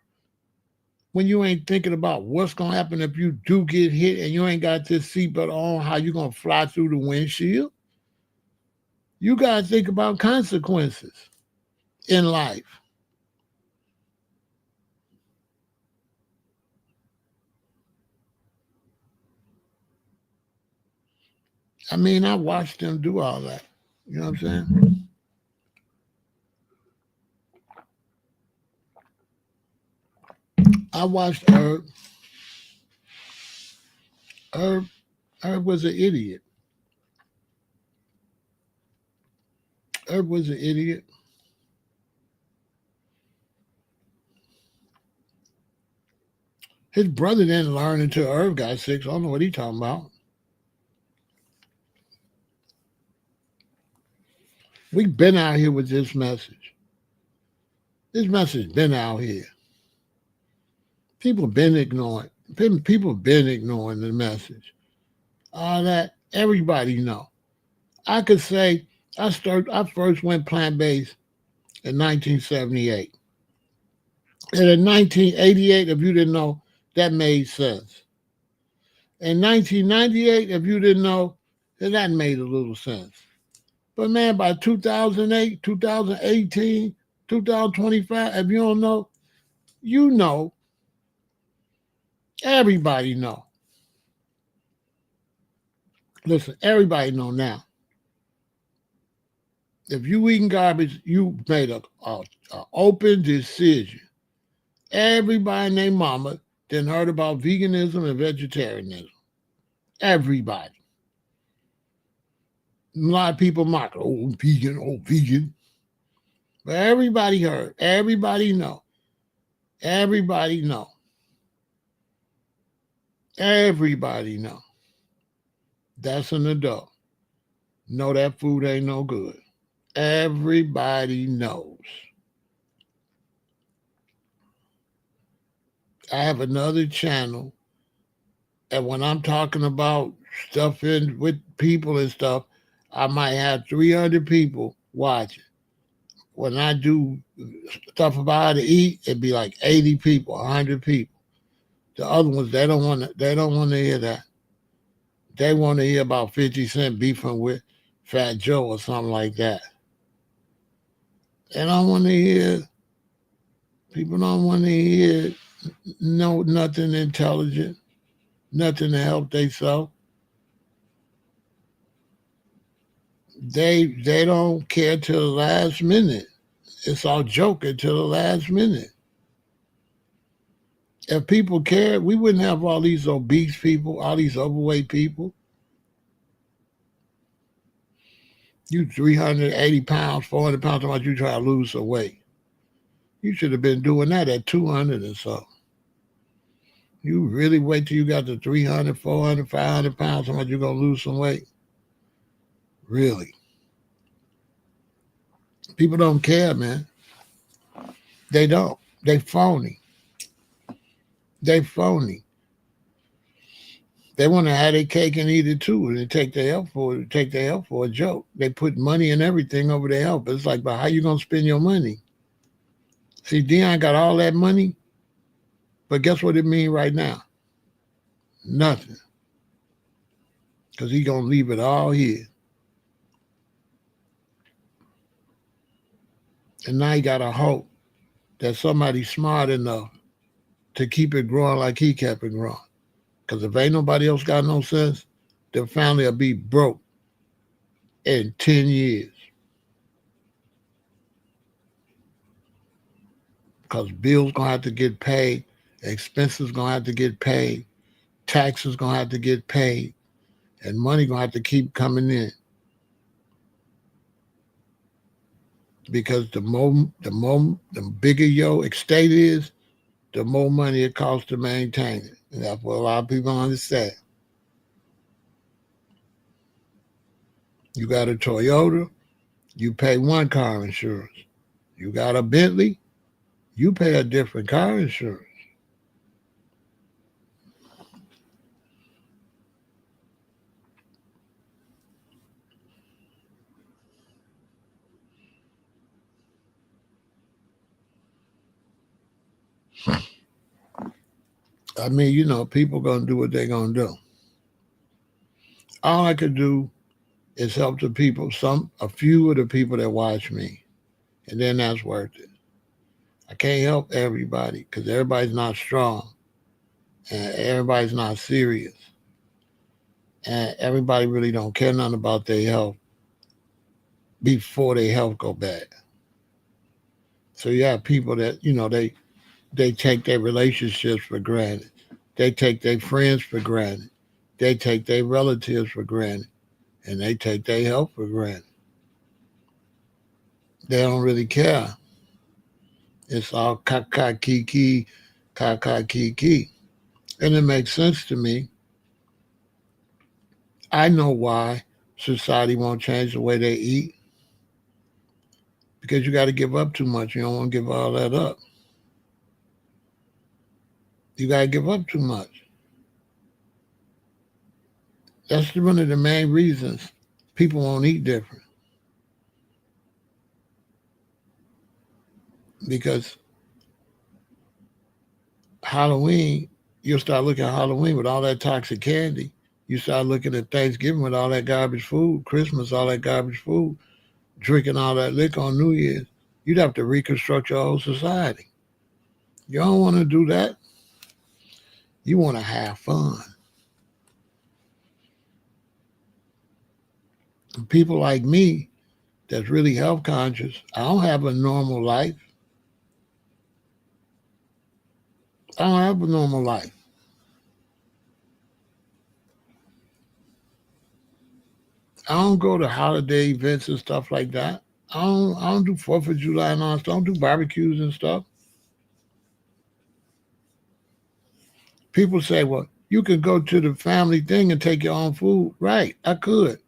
when you ain't thinking about what's going to happen if you do get hit and you ain't got this seatbelt on, how you going to fly through the windshield. You got to think about consequences in life. I mean, I watched them do all that. You know what I'm saying? I watched Herb. Herb, Herb was an idiot. Herb was an idiot. His brother didn't learn until Herb got sick. So I don't know what he's talking about. We've been out here with this message. This message been out here. People been ignoring. People been ignoring the message. All that everybody know. I could say I first went plant based in 1978. And in 1988, if you didn't know, that made sense. In 1998, if you didn't know, then that made a little sense. But man, by 2008, 2018, 2025, if you don't know, you know. Everybody know. Listen, everybody know now. If you eating garbage, you made a open decision. Everybody and their mama then heard about veganism and vegetarianism. Everybody. A lot of people mock, oh, vegan, oh, vegan. But everybody heard. Everybody know. Everybody know. Everybody know. That's an adult. Know that food ain't no good. Everybody knows. I have another channel, and when I'm talking about stuff in with people and stuff, I might have 300 people watching. When I do stuff about how to eat, it'd be like 80 people, 100 people. The other ones, they don't want to hear that. They want to hear about 50 Cent beefing with Fat Joe or something like that. They don't want to hear. People don't want to hear nothing intelligent, nothing to help themselves. They don't care till the last minute. It's all joking till the last minute. If people cared, we wouldn't have all these obese people, all these overweight people. You 380 pounds, 400 pounds, about you try to lose some weight. You should have been doing that at 200 or so. You really wait till you got to 300, 400, 500 pounds, how much you're going to lose some weight? Really? People don't care, man. They don't. They phony. They phony. They want to have their cake and eat it too, and they take their health for a joke. They put money and everything over their health. It's like, but how you gonna spend your money? See, Deion got all that money, but guess what it mean right now? Nothing. Because he gonna leave it all here. And now he got a hope that somebody's smart enough to keep it growing like he kept it growing. Because if ain't nobody else got no sense, their family will be broke in 10 years. Because bills going to have to get paid, expenses going to have to get paid, taxes going to have to get paid, and money going to have to keep coming in. Because the bigger your estate is, the more money it costs to maintain it. And that's what a lot of people understand. You got a Toyota, you pay one car insurance. You got a Bentley, you pay a different car insurance. I mean, people gonna do what they're gonna do. All I could do is help the people, a few of the people that watch me, and then that's worth it. I can't help everybody because everybody's not strong and everybody's not serious, and everybody really don't care nothing about their health before their health go bad. So you have people that they take their relationships for granted, they take their friends for granted, they take their relatives for granted, and they take their health for granted. They don't really care. It's all kaka kiki, kaka kiki. And it makes sense to me. I know why society won't change the way they eat. Because you got to give up too much. You don't want to give all that up. You got to give up too much. That's one of the main reasons people won't eat different. Because Halloween, you'll start looking at Halloween with all that toxic candy. You start looking at Thanksgiving with all that garbage food, Christmas, all that garbage food, drinking all that liquor on New Year's. You'd have to reconstruct your whole society. You don't want to do that. You want to have fun. And people like me that's really health conscious, I don't have a normal life. I don't have a normal life. I don't go to holiday events and stuff like that. I don't do 4th of July and all stuff. I don't do barbecues and stuff. People say, well, you could go to the family thing and take your own food. Right, I could.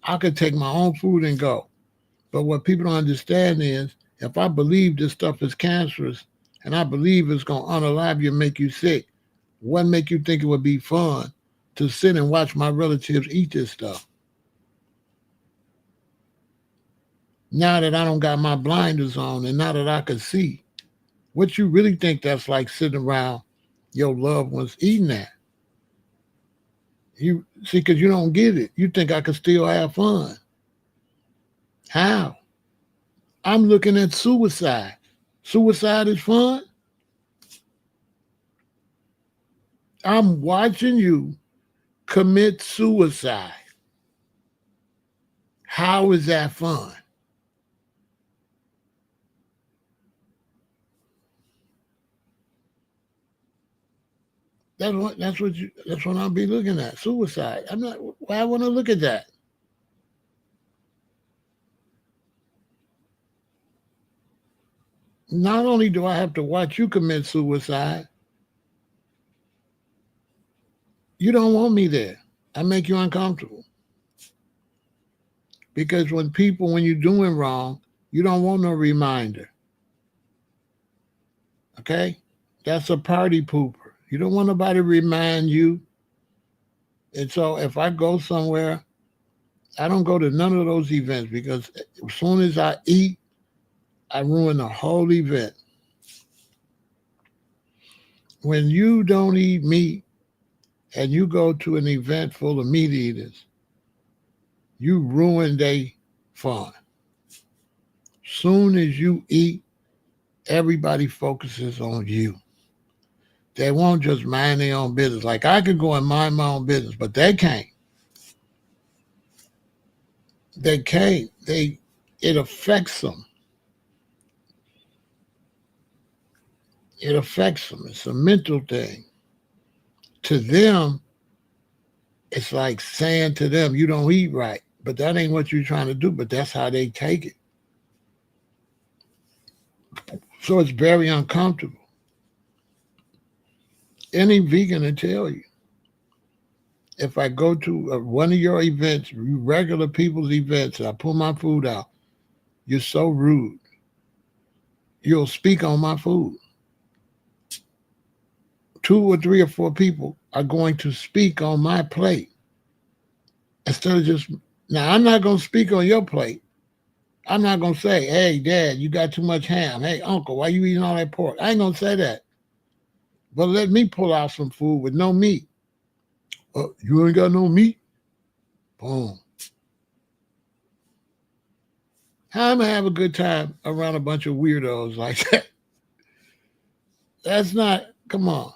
I could take my own food and go. But what people don't understand is if I believe this stuff is cancerous and I believe it's going to unalive you and make you sick, what make you think it would be fun to sit and watch my relatives eat this stuff? Now that I don't got my blinders on and now that I can see, what you really think that's like sitting around your loved ones eating that? You see, because you don't get it. You think I could still have fun. How? I'm looking at suicide. Suicide is fun. I'm watching you commit suicide. How is that fun? That's what I'll be looking at. Suicide. I'm not why I want to look at that. Not only do I have to watch you commit suicide, you don't want me there. I make you uncomfortable. Because when you're doing wrong, you don't want no reminder. Okay? That's a party pooper. You don't want nobody to remind you. And so if I go somewhere, I don't go to none of those events because as soon as I eat, I ruin the whole event. When you don't eat meat and you go to an event full of meat eaters, you ruin their fun. Soon as you eat, everybody focuses on you. They won't just mind their own business. Like I could go and mind my own business, but they can't. They can't. It affects them. It affects them. It's a mental thing. To them, it's like saying to them, you don't eat right. But that ain't what you're trying to do, but that's how they take it. So it's very uncomfortable. Any vegan will tell you. if I go to one of your events, regular people's events, and I pull my food out, you're so rude. You'll speak on my food. 2 or 3 or 4 people are going to speak on my plate instead of just. Now, I'm not going to speak on your plate. I'm not going to say, hey, Dad, you got too much ham. Hey, Uncle, why you eating all that pork? I ain't going to say that. But let me pull out some food with no meat. You ain't got no meat? Boom. How am I have a good time around a bunch of weirdos like that? That's not, come on.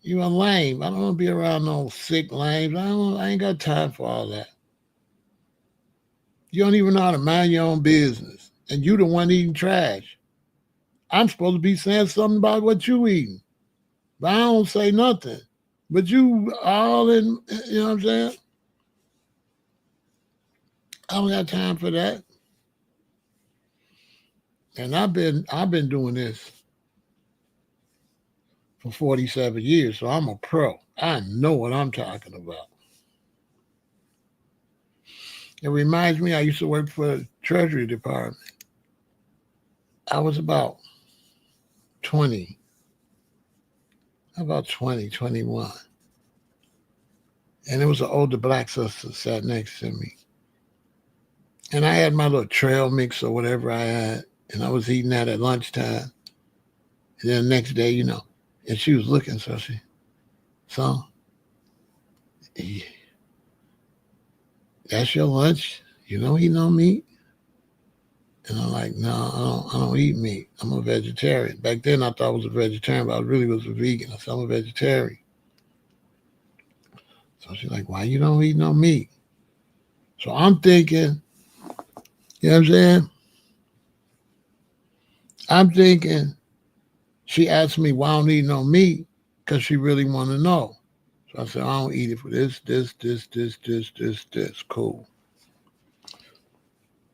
You a lame. I don't want to be around no sick lames. I ain't got time for all that. You don't even know how to mind your own business. And you the one eating trash. I'm supposed to be saying something about what you eating. But I don't say nothing. But you all in, you know what I'm saying? I don't got time for that. And I've been doing this for 47 years, so I'm a pro. I know what I'm talking about. It reminds me, I used to work for the Treasury Department. I was about 20, 21. And there was an older black sister sat next to me. And I had my little trail mix or whatever I had, and I was eating that at lunchtime. And then the next day, and she was looking, so she, so, that's your lunch? You don't eat no meat? And I'm like, no, I don't eat meat. I'm a vegetarian. Back then, I thought I was a vegetarian, but I really was a vegan. I said, I'm a vegetarian. So she's like, why you don't eat no meat? So I'm thinking, you know what I'm saying? I'm thinking she asked me why I don't eat no meat because she really want to know. So I said, I don't eat it for this. Cool.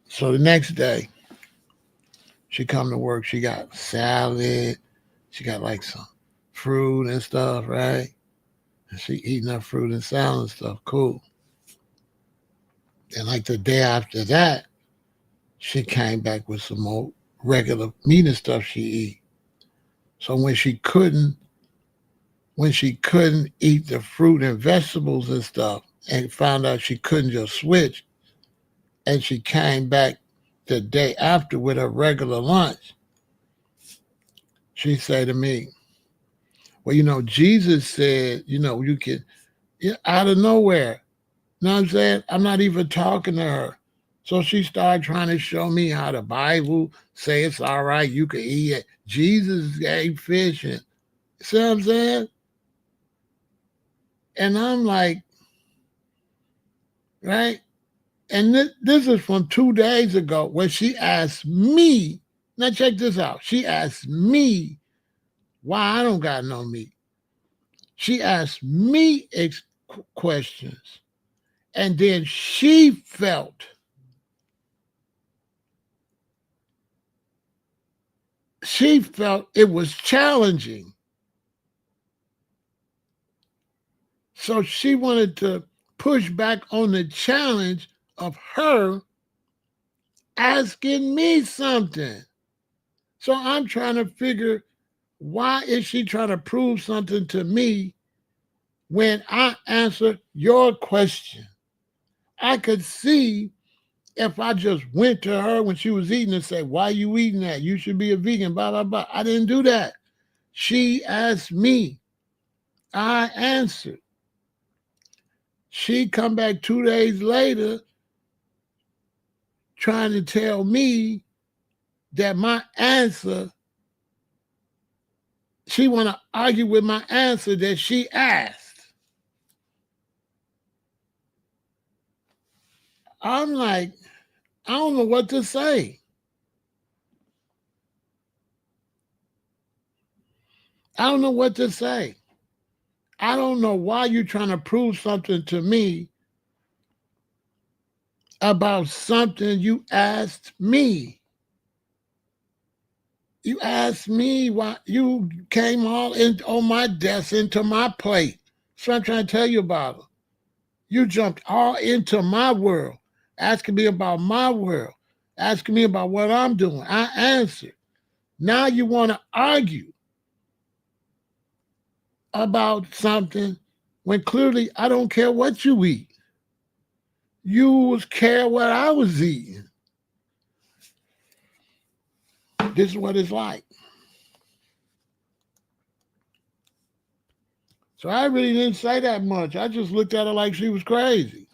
So the next day, she come to work. She got salad. She got like some fruit and stuff, right? And she eating her fruit and salad and stuff. Cool. And like the day after that, she came back with some more regular meat and stuff she eat. So when she couldn't eat the fruit and vegetables and stuff and found out she couldn't just switch, and she came back the day after with her regular lunch, she said to me, well, Jesus said, you can, out of nowhere. You know what I'm saying? I'm not even talking to her. So she started trying to show me how the Bible say it's all right, you can eat it. Jesus ate fish. And, see what I'm saying? And I'm like, right? And this is from 2 days ago where she asked me, now check this out. She asked me why I don't got no meat. She asked me questions. And then she felt it was challenging. So she wanted to push back on the challenge of her asking me something. So I'm trying to figure, why is she trying to prove something to me when I answered your question? I could see if I just went to her when she was eating and say, why are you eating that? You should be a vegan, blah, blah, blah. I didn't do that. She asked me. I answered. She come back 2 days later trying to tell me that my answer, she want to argue with my answer that she asked. I'm like, I don't know what to say. I don't know what to say. I don't know why you're trying to prove something to me about something you asked me. You asked me why you came all on my desk into my plate. So I'm trying to tell you about her. You jumped all into my world, asking me about my world, asking me about what I'm doing. I answered. Now you want to argue about something when clearly I don't care what you eat. You care what I was eating. This is what it's like. So I really didn't say that much. I just looked at her like she was crazy.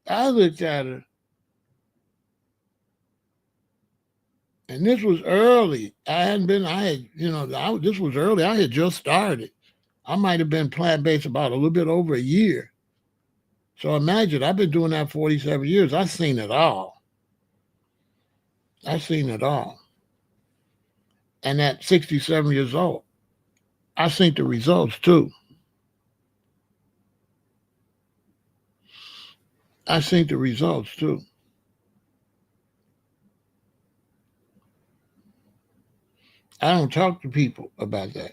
I looked at her, and this was early. This was early. I had just started. I might have been plant-based about a little bit over a year. So imagine, I've been doing that 47 years. I've seen it all. I've seen it all. And at 67 years old, I've seen the results too. I've seen the results too. I don't talk to people about that.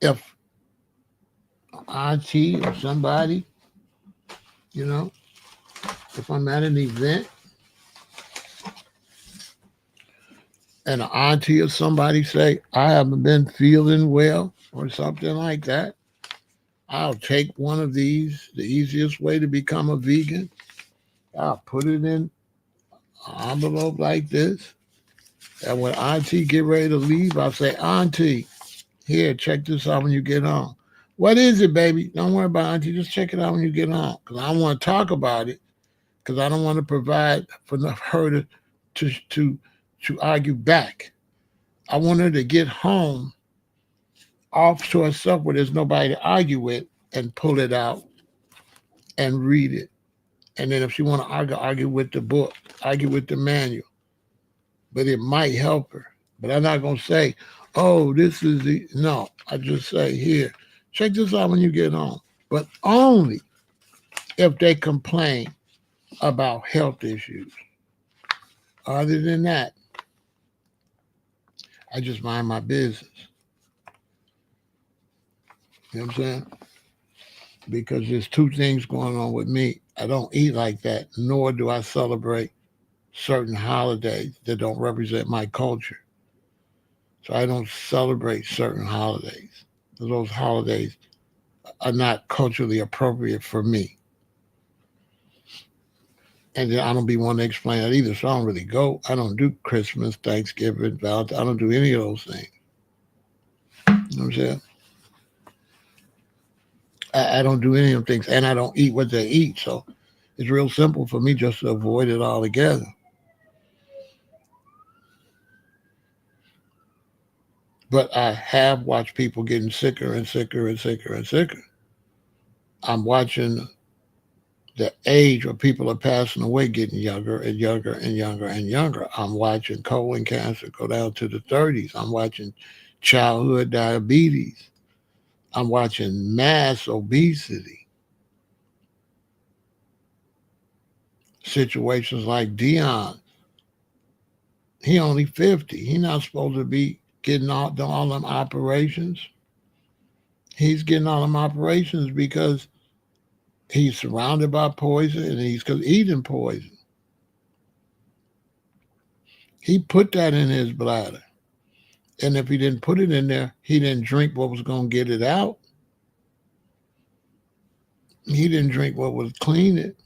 If auntie or somebody, you know, if I'm at an event and an auntie or somebody say, I haven't been feeling well or something like that, I'll take one of these, the easiest way to become a vegan. I'll put it in an envelope like this. And when auntie get ready to leave, I'll say, auntie, here, check this out when you get home. What is it, baby? Don't worry about it, auntie. Just check it out when you get home. Because I want to talk about it. Because I don't want to provide for her to argue back. I want her to get home off to herself where there's nobody to argue with and pull it out and read it. And then if she want to argue with the book, argue with the manual. But it might help her. But I'm not going to say, oh, this is the... No, I just say, here, check this out when you get home. But only if they complain about health issues. Other than that, I just mind my business. You know what I'm saying? Because there's two things going on with me. I don't eat like that, nor do I celebrate certain holidays that don't represent my culture. So I don't celebrate certain holidays. Those holidays are not culturally appropriate for me. And then I don't be one to explain that either. So I don't really go. I don't do Christmas, Thanksgiving, Valentine's. I don't do any of those things. You know what I'm saying? I don't do any of them things. And I don't eat what they eat. So it's real simple for me just to avoid it altogether. But I have watched people getting sicker and sicker and sicker and sicker. I'm watching the age where people are passing away getting younger and younger and younger and younger. I'm watching colon cancer go down to the 30s. I'm watching childhood diabetes. I'm watching mass obesity. Situations like Deion. He only 50. He's not supposed to be getting all them operations. He's getting all them operations because he's surrounded by poison and he's eating poison. He put that in his bladder. And if he didn't put it in there, he didn't drink what was going to get it out. He didn't drink what would clean it.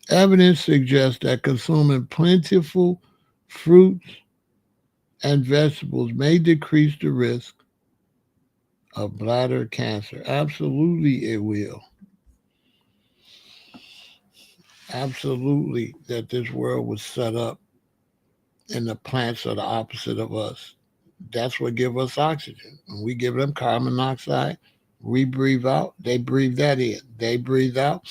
Evidence suggests that consuming plentiful fruits and vegetables may decrease the risk of bladder cancer. Absolutely, it will. Absolutely, that this world was set up and the plants are the opposite of us. That's what gives us oxygen. When we give them carbon monoxide, we breathe out, they breathe that in. They breathe out,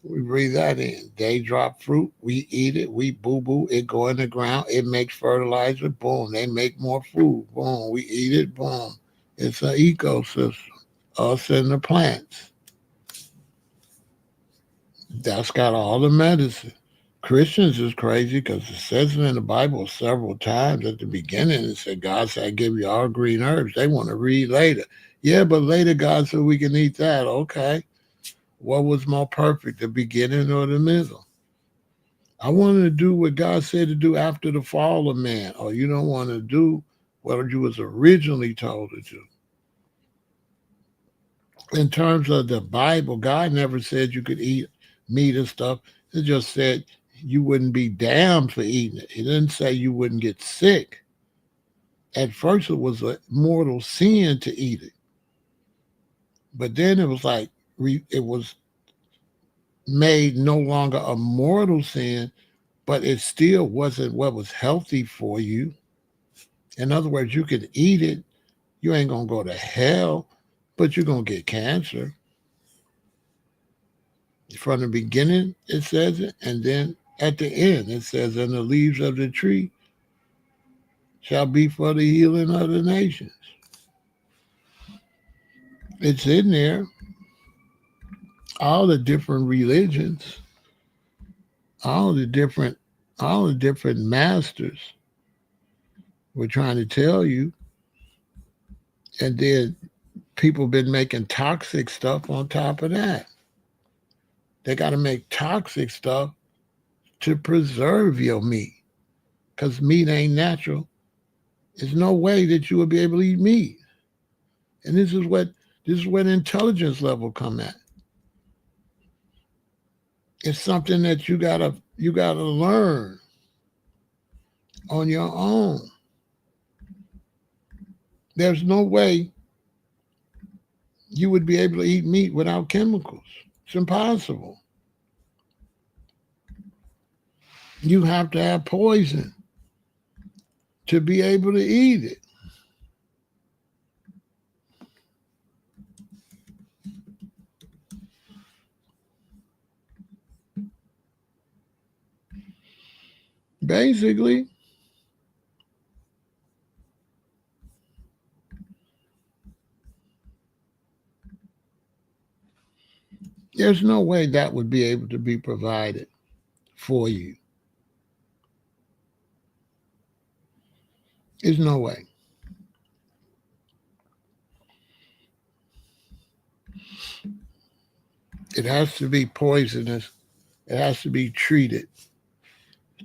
we breathe that in. They drop fruit, we eat it, we boo-boo, it go in the ground, it makes fertilizer, boom, they make more food, boom, we eat it, boom. It's an ecosystem, us and the plants. That's got all the medicine. Christians is crazy because it says it in the Bible several times. At the beginning, it said, God said, I give you all green herbs. They want to read later. Yeah, but later God said we can eat that. Okay. What was more perfect, the beginning or the middle? I wanted to do what God said to do after the fall of man, or you don't want to do what you was originally told to do. In terms of the Bible, God never said you could eat meat and stuff. It just said you wouldn't be damned for eating it. It didn't say you wouldn't get sick. At first, it was a mortal sin to eat it. But then it was like it was made no longer a mortal sin, but it still wasn't what was healthy for you. In other words, you could eat it. You ain't going to go to hell, but you're going to get cancer. From the beginning, it says it, and then at the end, it says, and the leaves of the tree shall be for the healing of the nations. It's in there. All the different religions, all the different masters were trying to tell you, and then people been making toxic stuff on top of that. They got to make toxic stuff to preserve your meat, because meat ain't natural. There's no way that you will be able to eat meat. And this is where the intelligence level come at. It's something that you gotta learn on your own. There's no way you would be able to eat meat without chemicals. It's impossible. You have to have poison to be able to eat it. Basically, there's no way that would be able to be provided for you. There's no way. It has to be poisonous. It has to be treated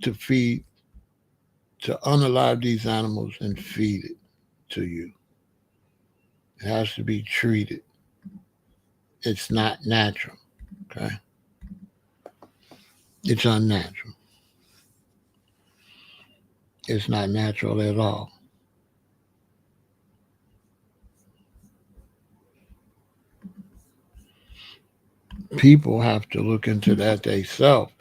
to feed, to unalive these animals and feed it to you. It has to be treated. It's not natural. Okay? It's unnatural. It's not natural at all. People have to look into that themselves.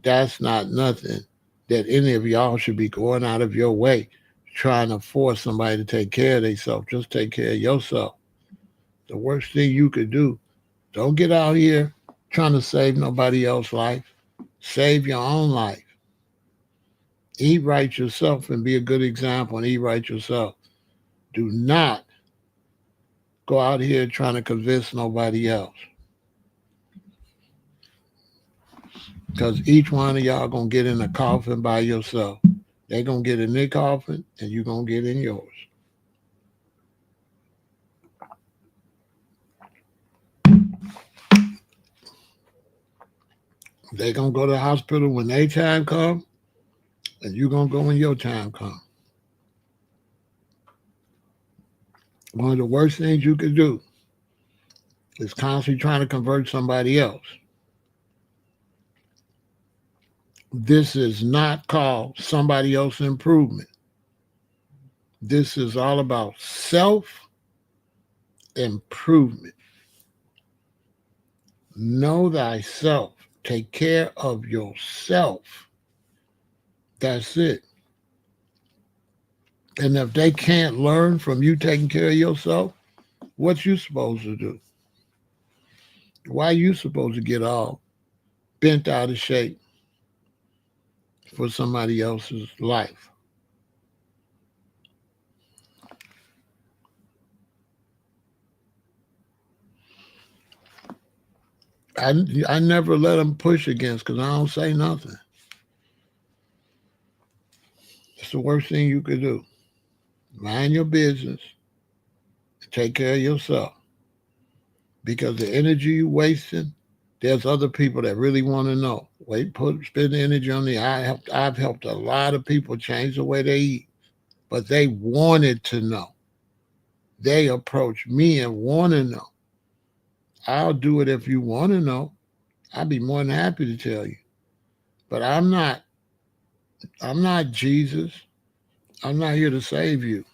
That's not nothing that any of y'all should be going out of your way trying to force somebody to take care of themselves. Just take care of yourself. The worst thing you could do, don't get out here trying to save nobody else's life. Save your own life. Eat right yourself and be a good example and eat right yourself. Do not go out here trying to convince nobody else. Because each one of y'all going to get in a coffin by yourself. They're going to get in their coffin and you're going to get in yours. They're going to go to the hospital when their time comes, and you're going to go when your time comes. One of the worst things you could do is constantly trying to convert somebody else. This is not called somebody else improvement. This is all about self-improvement. Know thyself. Take care of yourself. That's it. And if they can't learn from you taking care of yourself, what you supposed to do? Why you supposed to get all bent out of shape for somebody else's life? I never let them push against because I don't say nothing. It's the worst thing you could do. Mind your business and take care of yourself. Because the energy you wasting, there's other people that really want to know. Spend the energy on the. I've helped a lot of people change the way they eat, but they wanted to know. They approached me and want to know. I'll do it if you want to know. I'd be more than happy to tell you. But I'm not. I'm not Jesus. I'm not here to save you.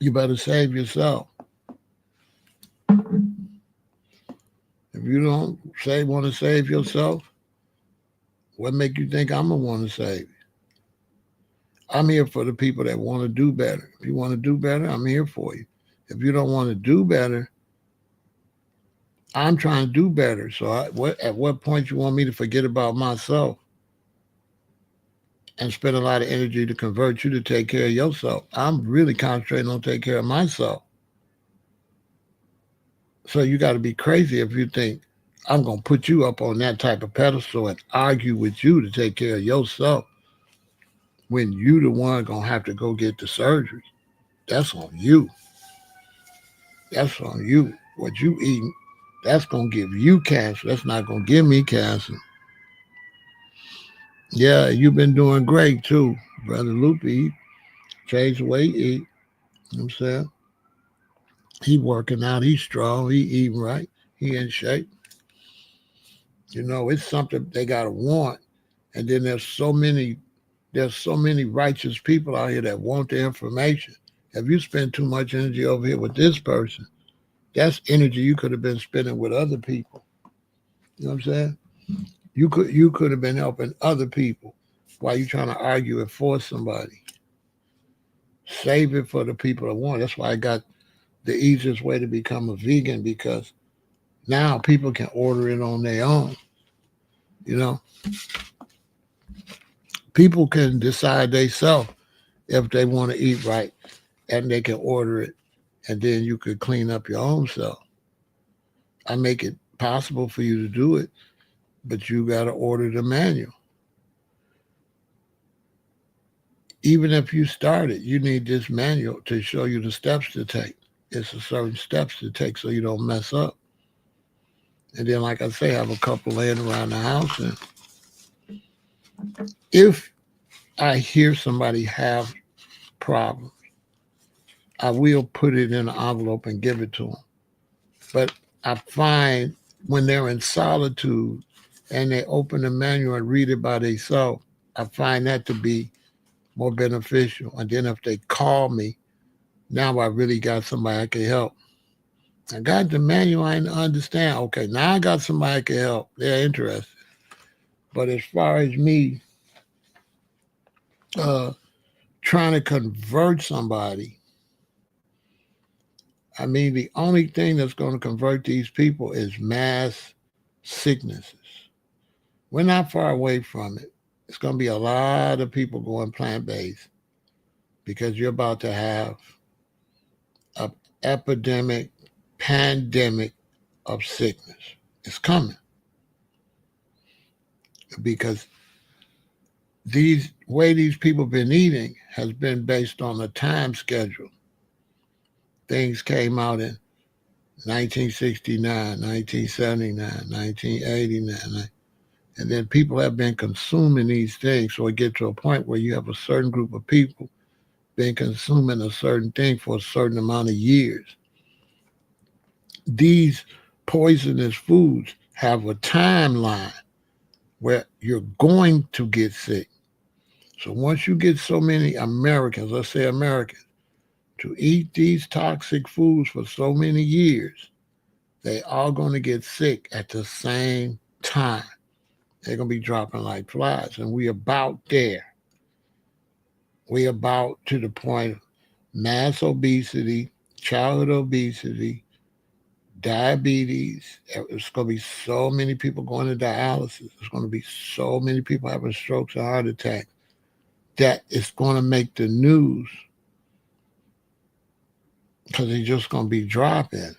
You better save yourself. If you don't want to save yourself, what make you think I'm gonna want to save you? I'm here for the people that want to do better. If you want to do better, I'm here for you. If you don't want to do better, I'm trying to do better. So at what point you want me to forget about myself and spend a lot of energy to convert you to take care of yourself? I'm really concentrating on taking care of myself. So you got to be crazy if you think I'm going to put you up on that type of pedestal and argue with you to take care of yourself when you the one going to have to go get the surgery. That's on you. That's on you. What you eating, that's going to give you cancer. That's not going to give me cancer. Yeah, you've been doing great too, Brother Loopy. Changed the way he eat. You know what I'm saying? He working out. He's strong. He eating right. He in shape. You know, it's something they got to want. And then there's so many righteous people out here that want the information. If you spend too much energy over here with this person, that's energy you could have been spending with other people. You know what I'm saying? You could have been helping other people while you trying to argue and force somebody. Save it for the people that want. That's why I got the easiest way to become a vegan, because now people can order it on their own. You know, people can decide themselves if they want to eat right, and they can order it, and then you could clean up your own self. I make it possible for you to do it, but you got to order the manual. Even if you start it, you need this manual to show you the steps to take. It's a certain steps to take so you don't mess up. And then, like I say, I have a couple laying around the house. And if I hear somebody have problems, I will put it in an envelope and give it to them. But I find when they're in solitude and they open the manual and read it by themselves, I find that to be more beneficial. And then if they call me, now I really got somebody I can help. I got the manual, I didn't understand. Okay, now I got somebody I can help. They're interested. But as far as me uh, trying to convert somebody, I mean, the only thing that's going to convert these people is mass sicknesses. We're not far away from it. It's going to be a lot of people going plant-based because you're about to have an epidemic, pandemic of sickness. It's coming because these people been eating has been based on a time schedule. Things came out in 1969, 1979, 1989. And then people have been consuming these things. So it gets to a point where you have a certain group of people been consuming a certain thing for a certain amount of years. These poisonous foods have a timeline where you're going to get sick. So once you get so many Americans, let's say Americans, to eat these toxic foods for so many years, they are going to get sick at the same time. They're going to be dropping like flies. And we about there. We about to the point of mass obesity, childhood obesity, diabetes. It's going to be so many people going to dialysis. There's going to be so many people having strokes and heart attacks that it's going to make the news because they're just going to be dropping.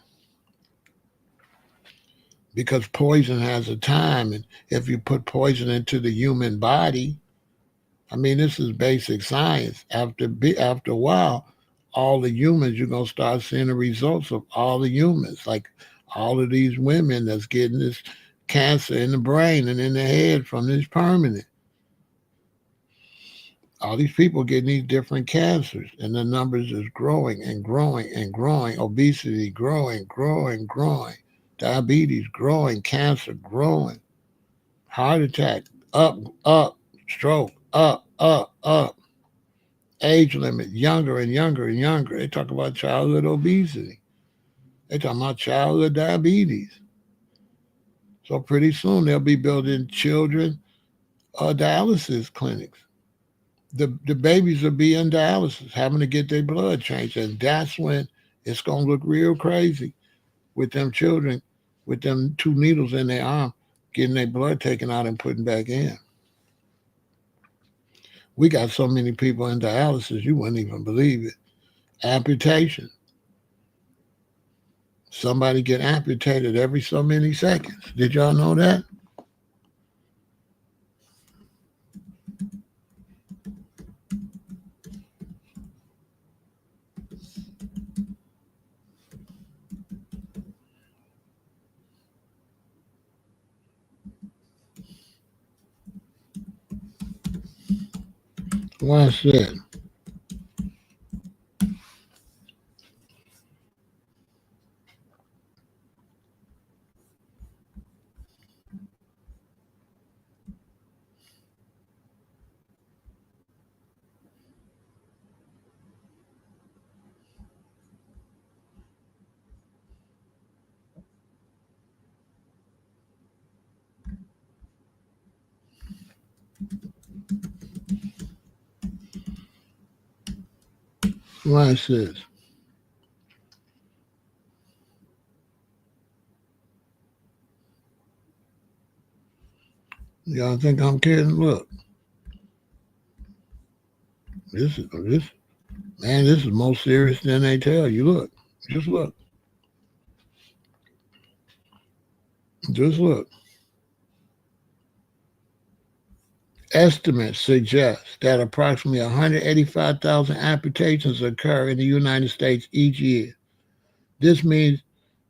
Because poison has a time, and if you put poison into the human body, I mean, this is basic science. After a while, all the humans, you're going to start seeing the results of all the humans. Like all of these women that's getting this cancer in the brain and in the head from this permanent. All these people getting these different cancers, and the numbers is growing and growing and growing. Obesity growing, growing, growing. Diabetes growing, cancer growing. Heart attack up, up. Stroke up, up, up. Age limit younger and younger and younger. They talk about childhood obesity. They talking about childhood diabetes. So pretty soon they'll be building children dialysis clinics. The babies will be in dialysis, having to get their blood changed, and that's when it's gonna look real crazy with them children, with them 2 needles in their arm, getting their blood taken out and putting back in. We got so many people in dialysis, you wouldn't even believe it. Amputation. Somebody get amputated every so many seconds. Did y'all know that? Watch that. Watch this. Y'all think I'm kidding? Look, this man, this is more serious than they tell you. Look, just look, just look. Estimates suggest that approximately 185,000 amputations occur in the United States each year. This means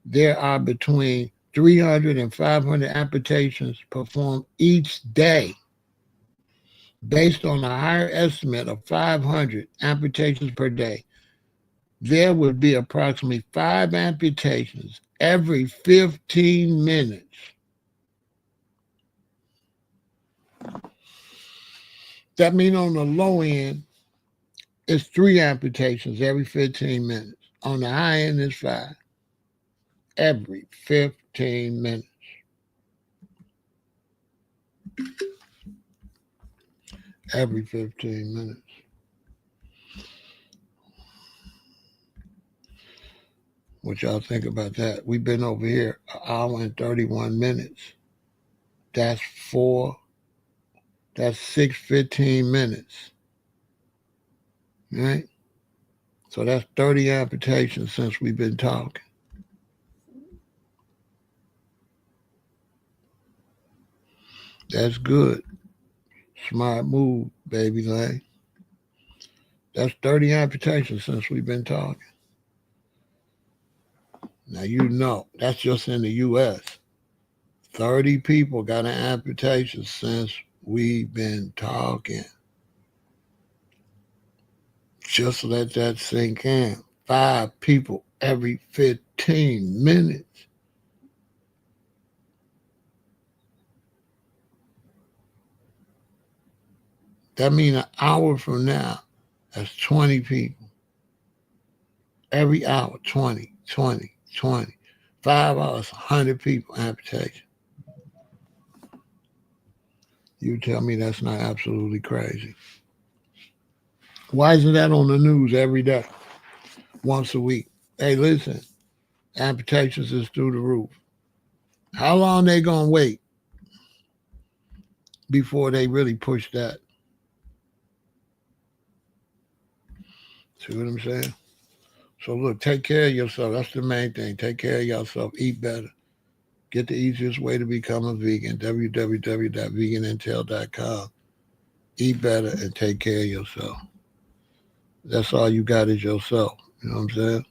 there are between 300 and 500 amputations performed each day. Based on a higher estimate of 500 amputations per day, there would be approximately 5 amputations every 15 minutes. That means on the low end, it's 3 amputations every 15 minutes. On the high end, it's 5 every 15 minutes. Every 15 minutes. What y'all think about that? We've been over here an hour and 31 minutes. That's 6 15 minutes. Right? So that's 30 amputations since we've been talking. That's good. Smart move, baby Lane. That's 30 amputations since we've been talking. Now you know, that's just in the U.S. 30 people got an amputation since we've been talking. Just let that sink in. 5 people every 15 minutes. That means an hour from now, that's 20 people. Every hour, 20, 20, 20. 5 hours, 100 people amputation. You tell me that's not absolutely crazy. Why isn't that on the news every day, once a week? Hey, listen, amputations is through the roof. How long they gonna wait before they really push that? See what I'm saying? So look, take care of yourself. That's the main thing. Take care of yourself. Eat better. Get the easiest way to become a vegan, www.veganintel.com. Eat better and take care of yourself. That's all you got is yourself. You know what I'm saying?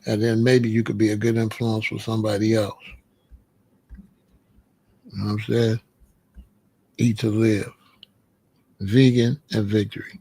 And then maybe you could be a good influence for somebody else. You know what I'm saying? Eat to live. Vegan and victory.